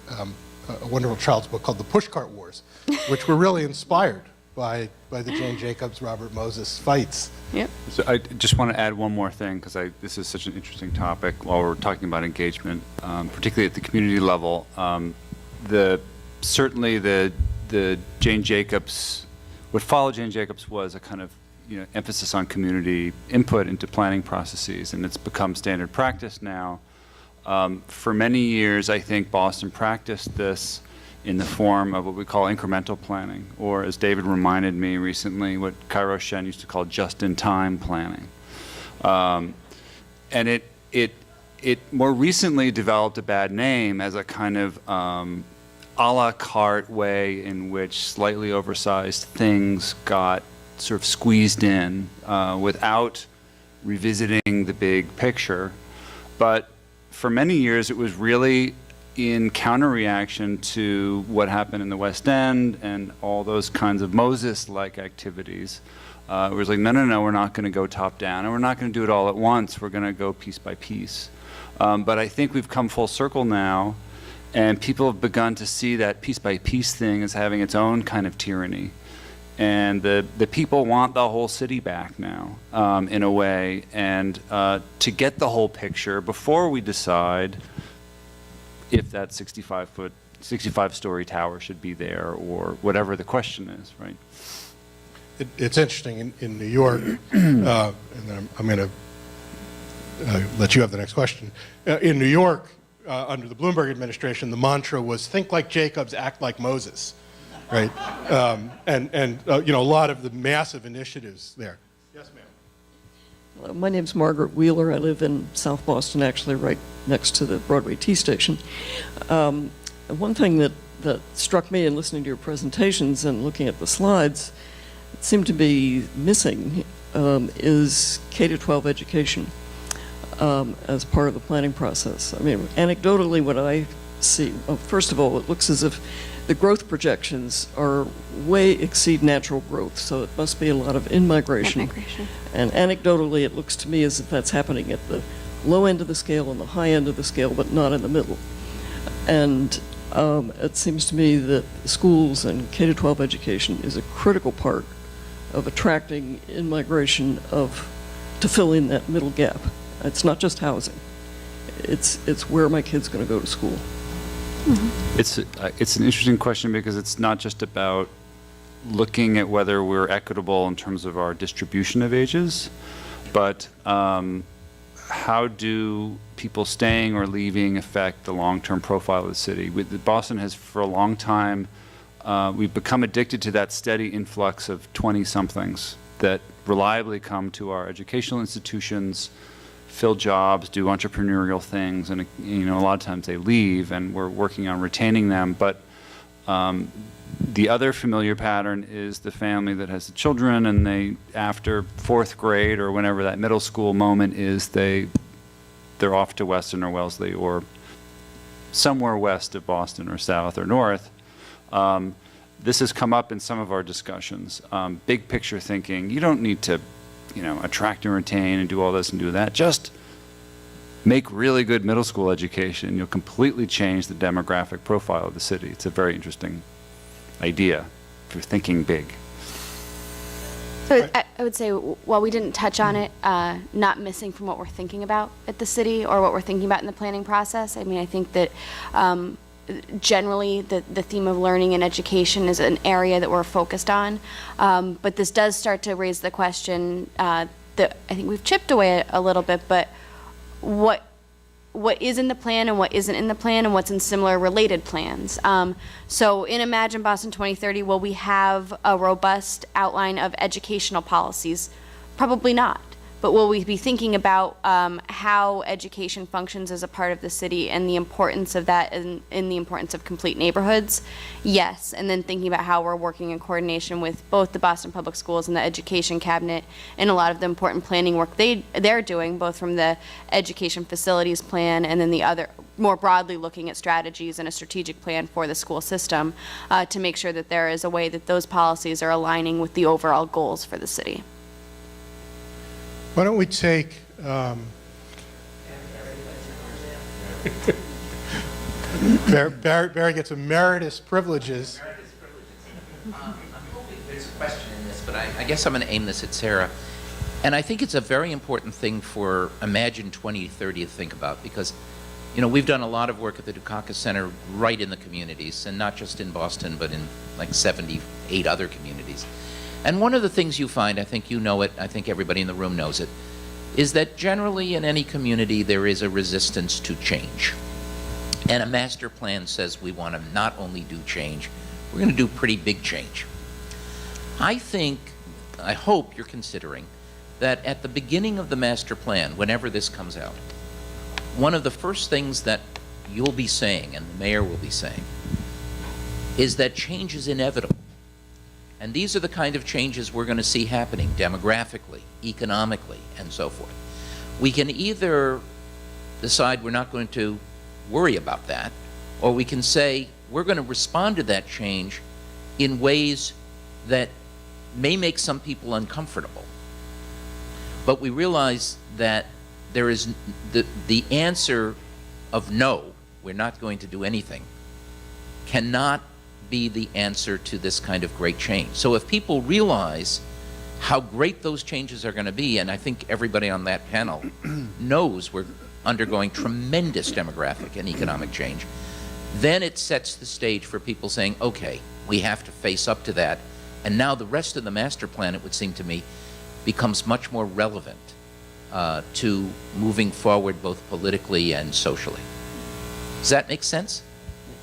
a wonderful child's book called The Pushcart Wars, which were really inspired by the Jane Jacobs, Robert Moses fights. Yep. So I just want to add one more thing, because this is such an interesting topic while we're talking about engagement, particularly at the community level. Certainly the Jane Jacobs, what followed Jane Jacobs was a kind of, you know, emphasis on community input into planning processes, and it's become standard practice now. For many years, I think Boston practiced this in the form of what we call incremental planning, or as David reminded me recently, what Cairo Shen used to call just-in-time planning. And it more recently developed a bad name as a kind of a la carte way in which slightly oversized things got sort of squeezed in without revisiting the big picture. But for many years, it was really in counter-reaction to what happened in the West End and all those kinds of Moses-like activities. It was like, no, we're not going to go top-down, and we're not going to do it all at once. We're going to go piece by piece. But I think we've come full circle now, and people have begun to see that piece-by-piece thing as having its own kind of tyranny. And the people want the whole city back now, in a way, and to get the whole picture before we decide if that 65-story tower should be there or whatever the question is, right? It's interesting in New York, and then I'm going to let you have the next question. In New York, under the Bloomberg administration, the mantra was "Think like Jacobs, act like Moses." Right, you know, a lot of the massive initiatives there. Yes, ma'am. Hello, my name's Margaret Wheeler. I live in South Boston, actually right next to the Broadway T station. One thing that struck me in listening to your presentations and looking at the slides, it seemed to be missing is K-12 education as part of the planning process. I mean, anecdotally, what I see, well, first of all, it looks as if the growth projections are way exceed natural growth, so it must be a lot of in-migration. And anecdotally, it looks to me as if that's happening at the low end of the scale and the high end of the scale, but not in the middle. And it seems to me that schools and K-12 education is a critical part of attracting in-migration to fill in that middle gap. It's not just housing. It's where my kid's going to go to school. Mm-hmm. It's an interesting question because it's not just about looking at whether we're equitable in terms of our distribution of ages, but how do people staying or leaving affect the long-term profile of the city? Boston has, for a long time, we've become addicted to that steady influx of 20-somethings that reliably come to our educational institutions, fill jobs, do entrepreneurial things, and a lot of times they leave, and we're working on retaining them. But the other familiar pattern is the family that has the children, and they, after 4th grade or whenever that middle school moment is, they're off to Weston or Wellesley or somewhere west of Boston or south or north. This has come up in some of our discussions. Big picture thinking, you don't need to attract and retain and do all this and do that. Just make really good middle school education. You'll completely change the demographic profile of the city. It's a very interesting idea if you're thinking big. So I would say, while we didn't touch on it, not missing from what we're thinking about at the city or what we're thinking about in the planning process. I mean, I think that generally the theme of learning and education is an area that we're focused on. But this does start to raise the question that I think we've chipped away a little bit, but what is in the plan and what isn't in the plan and what's in similar related plans. So in Imagine Boston 2030, will we have a robust outline of educational policies? Probably not. But will we be thinking about how education functions as a part of the city and the importance of that and the importance of complete neighborhoods? Yes. And then thinking about how we're working in coordination with both the Boston Public Schools and the Education Cabinet and a lot of the important planning work they're doing, both from the Education Facilities Plan and then the other, more broadly looking at strategies and a strategic plan for the school system to make sure that there is a way that those policies are aligning with the overall goals for the city. Why don't we take, Barry gets emeritus privileges. I'm hoping there's a question in this, but I guess I'm going to aim this at Sarah. And I think it's a very important thing for Imagine 2030 to think about because, we've done a lot of work at the Dukakis Center right in the communities, and not just in Boston, but in like 78 other communities. And one of the things you find, I think you know it, I think everybody in the room knows it, is that generally in any community there is a resistance to change. And a master plan says we want to not only do change, we're going to do pretty big change. I hope you're considering that at the beginning of the master plan, whenever this comes out, one of the first things that you'll be saying, and the mayor will be saying, is that change is inevitable. And these are the kind of changes we're going to see happening demographically, economically, and so forth. We can either decide we're not going to worry about that, or we can say we're going to respond to that change in ways that may make some people uncomfortable. But we realize that there is the answer of no, we're not going to do anything, cannot be the answer to this kind of great change. So if people realize how great those changes are going to be, and I think everybody on that panel knows we're undergoing tremendous demographic and economic change, then it sets the stage for people saying, okay, we have to face up to that. And now the rest of the master plan, it would seem to me, becomes much more relevant to moving forward both politically and socially. Does that make sense?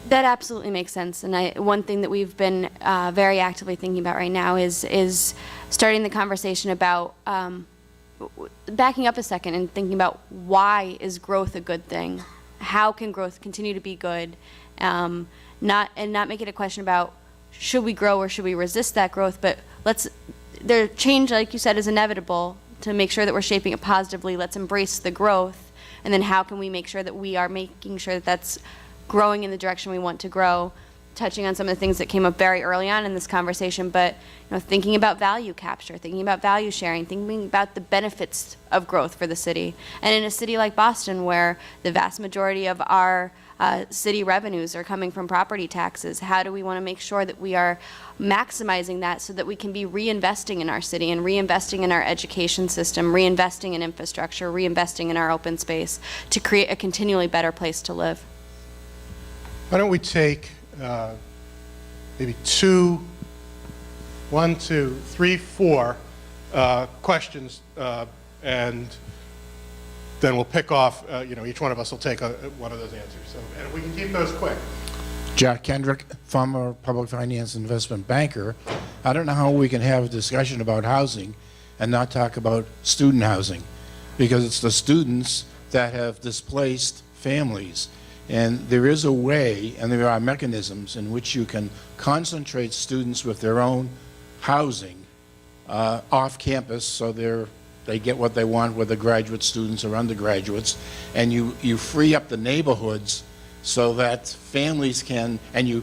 That absolutely makes sense. And one thing that we've been very actively thinking about right now is starting the conversation about backing up a second and thinking about why is growth a good thing? How can growth continue to be good? Not make it a question about should we grow or should we resist that growth, but the change, like you said, is inevitable. To make sure that we're shaping it positively, let's embrace the growth, and then how can we make sure that we are making sure that that's growing in the direction we want to grow, touching on some of the things that came up very early on in this conversation, but thinking about value capture, thinking about value sharing, thinking about the benefits of growth for the city. And in a city like Boston, where the vast majority of our city revenues are coming from property taxes, how do we want to make sure that we are maximizing that so that we can be reinvesting in our city and reinvesting in our education system, reinvesting in infrastructure, reinvesting in our open space to create a continually better place to live? Why don't we take maybe 1, 2, 3, 4 questions, and then we'll pick off, each one of us will take one of those answers. So, and we can keep those quick. Jack Kendrick, former public finance investment banker. I don't know how we can have a discussion about housing and not talk about student housing, because it's the students that have displaced families. And there is a way, and there are mechanisms in which you can concentrate students with their own housing off campus, so they get what they want, whether graduate students or undergraduates, and you free up the neighborhoods so that families can, and you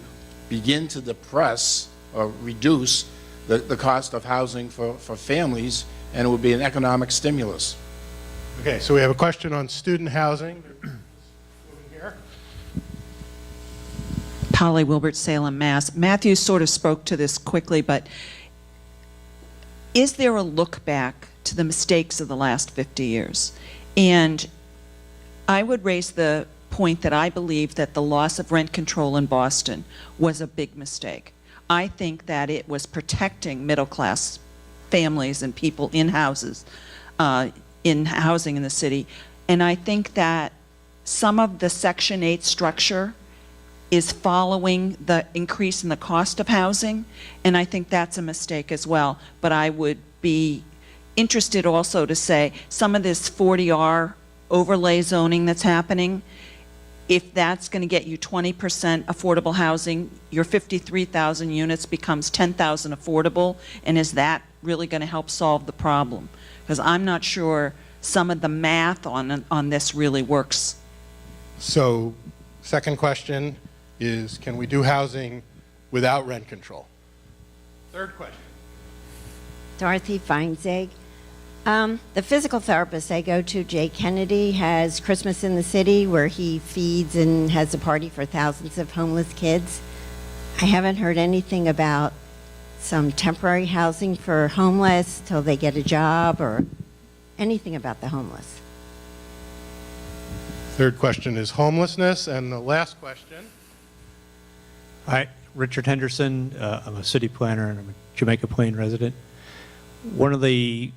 begin to depress or reduce the cost of housing for families, and it would be an economic stimulus. Okay, so we have a question on student housing. Here. Polly Wilbert, Salem, Mass. Matthew sort of spoke to this quickly, but is there a look back to the mistakes of the last 50 years? And I would raise the point that I believe that the loss of rent control in Boston was a big mistake. I think that it was protecting middle-class families and people in houses, in housing in the city. And I think that some of the Section 8 structure is following the increase in the cost of housing, and I think that's a mistake as well. But I would be interested also to say some of this 40R overlay zoning that's happening, if that's going to get you 20% affordable housing, your 53,000 units becomes 10,000 affordable, and is that really going to help solve the problem? Because I'm not sure some of the math on this really works. So, second question is, can we do housing without rent control? Third question. Dorothy Feinzig. The physical therapist I go to, Jay Kennedy, has Christmas in the City, where he feeds and has a party for thousands of homeless kids. I haven't heard anything about some temporary housing for homeless till they get a job, or anything about the homeless. Third question is homelessness, and the last question. Hi, Richard Henderson. I'm a city planner and I'm a Jamaica Plain resident. One of the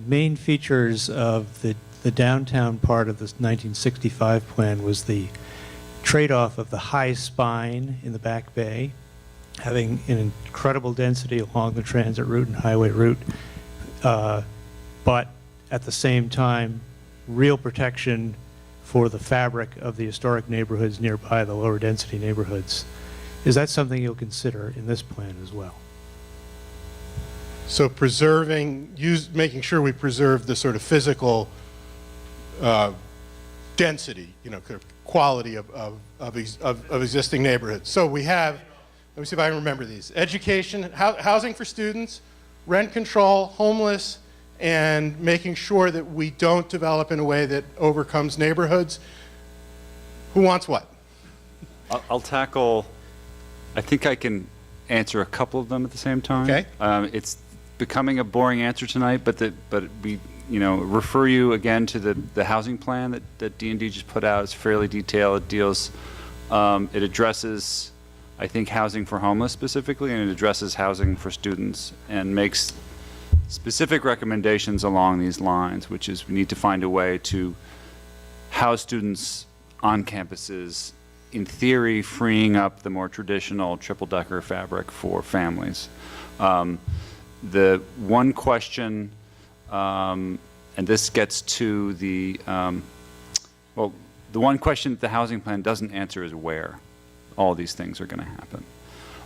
main features of the downtown part of this 1965 plan was the trade-off of the high spine in the Back Bay, having an incredible density along the transit route and highway route, but at the same time, real protection for the fabric of the historic neighborhoods nearby, the lower density neighborhoods. Is that something you'll consider in this plan as well? So making sure we preserve the sort of physical density, quality of existing neighborhoods. So we have, let me see if I can remember these: education, housing for students, rent control, homeless, and making sure that we don't develop in a way that overcomes neighborhoods. Who wants what? I'll tackle, I think I can answer a couple of them at the same time. Okay. It's becoming a boring answer tonight, but we refer you again to the housing plan that D&D just put out. It's fairly detailed. It deals, it addresses, I think, housing for homeless specifically, and it addresses housing for students and makes specific recommendations along these lines, which is we need to find a way to house students on campuses, in theory, freeing up the more traditional triple-decker fabric for families. The one question, and this gets to the one question that the housing plan doesn't answer is where all these things are going to happen.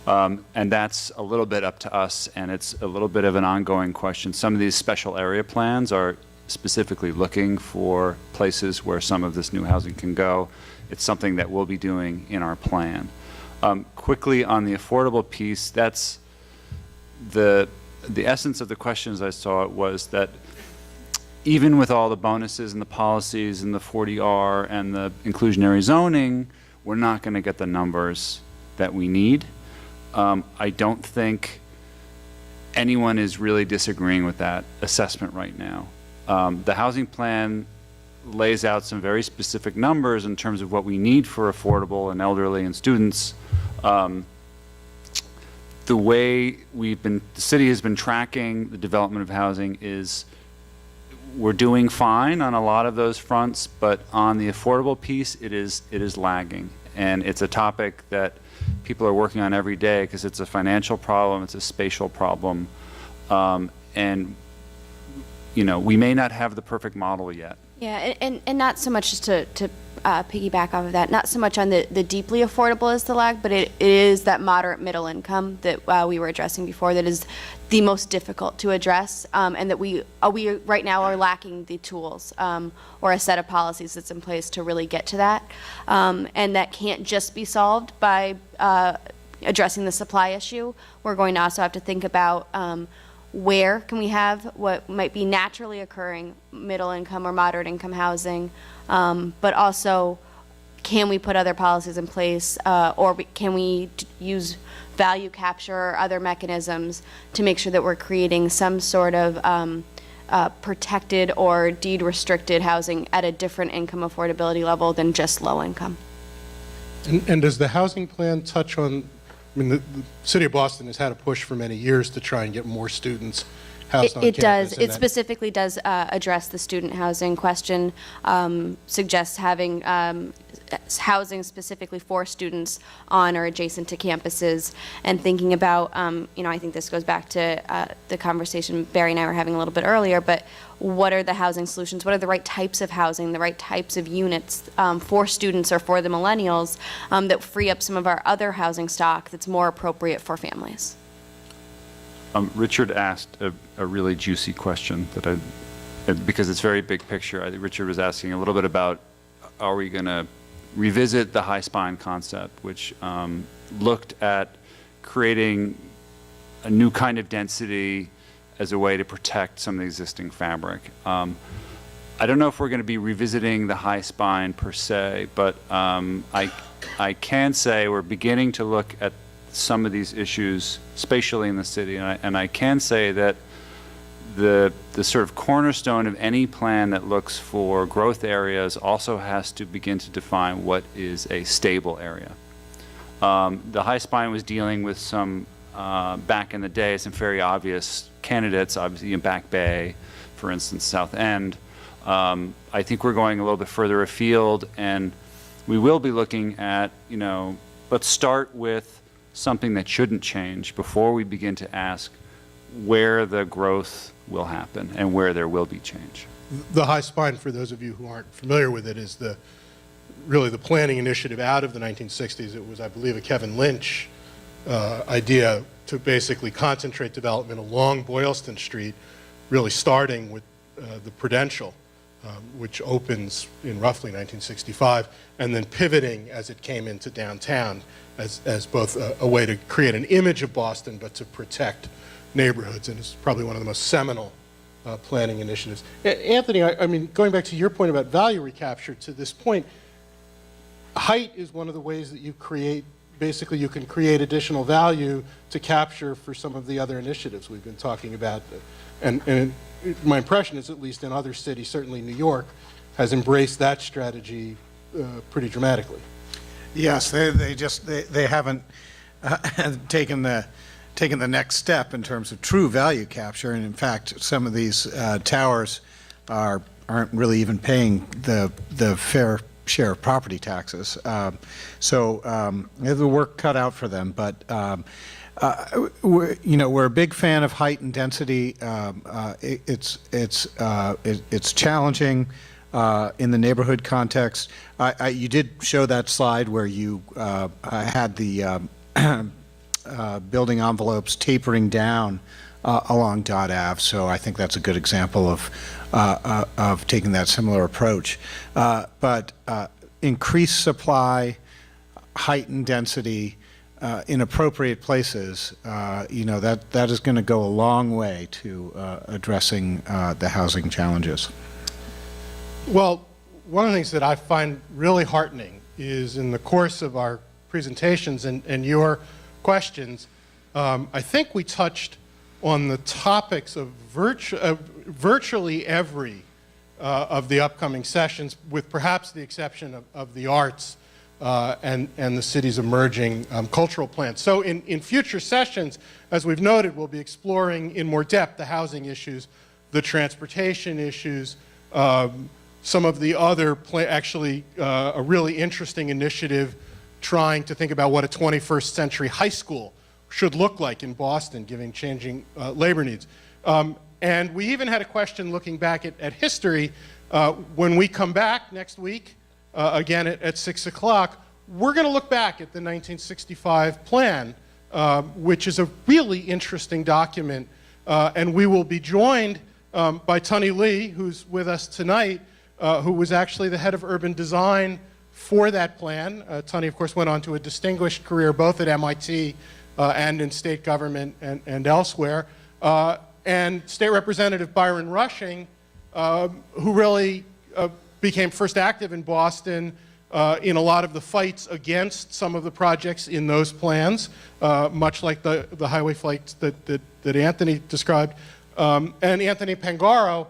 And that's a little bit up to us, and it's a little bit of an ongoing question. Some of these special area plans are specifically looking for places where some of this new housing can go. It's something that we'll be doing in our plan. Quickly on the affordable piece, that's the essence of the questions I saw was that even with all the bonuses and the policies and the 40R and the inclusionary zoning, we're not going to get the numbers that we need. I don't think anyone is really disagreeing with that assessment right now. The housing plan lays out some very specific numbers in terms of what we need for affordable and elderly and students. The way the city has been tracking the development of housing is we're doing fine on a lot of those fronts, but on the affordable piece, it is lagging. And it's a topic that people are working on every day because it's a financial problem, it's a spatial problem, and you know, we may not have the perfect model yet. Yeah, and not so much just to piggyback off of that, not so much on the deeply affordable is the lag, but it is that moderate middle income that we were addressing before that is the most difficult to address, and that we right now are lacking the tools or a set of policies that's in place to really get to that, and that can't just be solved by addressing the supply issue. We're going to also have to think about where can we have what might be naturally occurring middle income or moderate income housing, but also can we put other policies in place, or can we use value capture or other mechanisms to make sure that we're creating some sort of protected or deed restricted housing at a different income affordability level than just low income. And does the housing plan touch on, I mean, the City of Boston has had a push for many years to try and get more students housed on campus. It does. and It that- specifically does address the student housing question, suggests having housing specifically for students on or adjacent to campuses, and thinking about, you know, I think this goes back to the conversation Barry and I were having a little bit earlier, but what are the housing solutions? What are the right types of housing, the right types of units for students or for the millennials that free up some of our other housing stock that's more appropriate for families? Richard asked a really juicy question that because it's very big picture. I think Richard was asking a little bit about, are we going to revisit the high spine concept, which looked at creating a new kind of density as a way to protect some of the existing fabric. I don't know if we're going to be revisiting the high spine per se, but I can say we're beginning to look at some of these issues spatially in the city, and I can say that the sort of cornerstone of any plan that looks for growth areas also has to begin to define what is a stable area. The high spine was dealing with some, back in the day, some very obvious candidates, obviously in Back Bay, for instance, South End. I think we're going a little bit further afield, and we will be looking at, you know, let's start with something that shouldn't change before we begin to ask where the growth will happen and where there will be change. The high spine, for those of you who aren't familiar with it, is really the planning initiative out of the 1960s. It was, I believe, a Kevin Lynch idea to basically concentrate development along Boylston Street, really starting with the Prudential, which opens in roughly 1965, and then pivoting as it came into downtown as both a way to create an image of Boston, but to protect neighborhoods, and it's probably one of the most seminal planning initiatives. Anthony, I mean, going back to your point about value recapture, to this point, height is one of the ways that you create, basically you can create additional value to capture for some of the other initiatives we've been talking about. And my impression is, at least in other cities, certainly New York, has embraced that strategy pretty dramatically. Yes, they haven't taken the next step in terms of true value capture, and in fact, some of these towers aren't really even paying the fair share of property taxes. So they have the work cut out for them, but we're a big fan of height and density. It's challenging in the neighborhood context. You did show that slide where you had the building envelopes tapering down along Dot Ave, so I think that's a good example of taking that similar approach. But increased supply, heightened density in appropriate places, that is going to go a long way to addressing the housing challenges. Well, one of the things that I find really heartening is in the course of our presentations and your questions, I think we touched on the topics of virtually every of the upcoming sessions, with perhaps the exception of the arts and the city's emerging cultural plans. So in future sessions, as we've noted, we'll be exploring in more depth the housing issues, the transportation issues, some of the other, actually a really interesting initiative trying to think about what a 21st century high school should look like in Boston, given changing labor needs. And we even had a question looking back at history. When we come back next week, again at 6 o'clock, we're going to look back at the 1965 plan, which is a really interesting document. And we will be joined by Tunny Lee, who's with us tonight, who was actually the head of urban design for that plan. Tunny, of course, went on to a distinguished career both at MIT and in state government and elsewhere. And State Representative Byron Rushing, who really became first active in Boston in a lot of the fights against some of the projects in those plans, much like the highway fights that Anthony described. And Anthony Pangaro,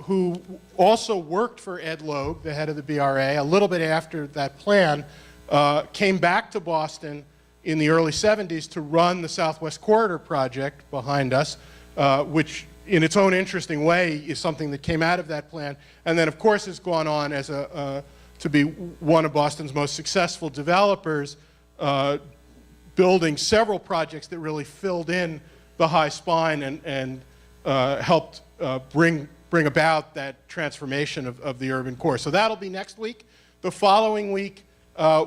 who also worked for Ed Loeb, the head of the BRA, a little bit after that plan, came back to Boston in the early 70s to run the Southwest Corridor project behind us, which in its own interesting way is something that came out of that plan, and then of course has gone on as to be one of Boston's most successful developers, building several projects that really filled in the high spine and helped bring about that transformation of the urban core. So that'll be next week. The following week,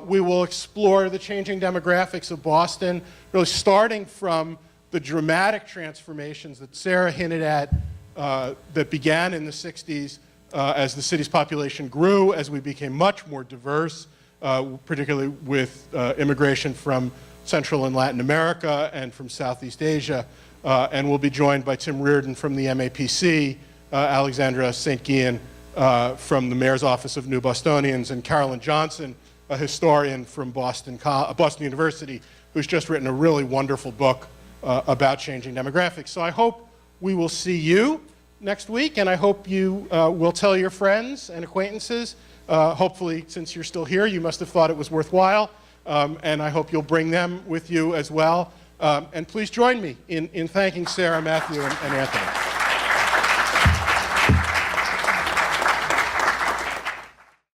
we will explore the changing demographics of Boston, really starting from the dramatic transformations that Sarah hinted at that began in the 60s as the city's population grew, as we became much more diverse, particularly with immigration from Central and Latin America and from Southeast Asia. And we'll be joined by Tim Reardon from the MAPC, Alexandra St. Gian from the Mayor's Office of New Bostonians, and Carolyn Johnson, a historian from Boston University, who's just written a really wonderful book about changing demographics. So I hope we will see you next week, and I hope you will tell your friends and acquaintances. Hopefully, since you're still here, you must have thought it was worthwhile, and I hope you'll bring them with you as well. And please join me in thanking Sarah, Matthew, and Anthony.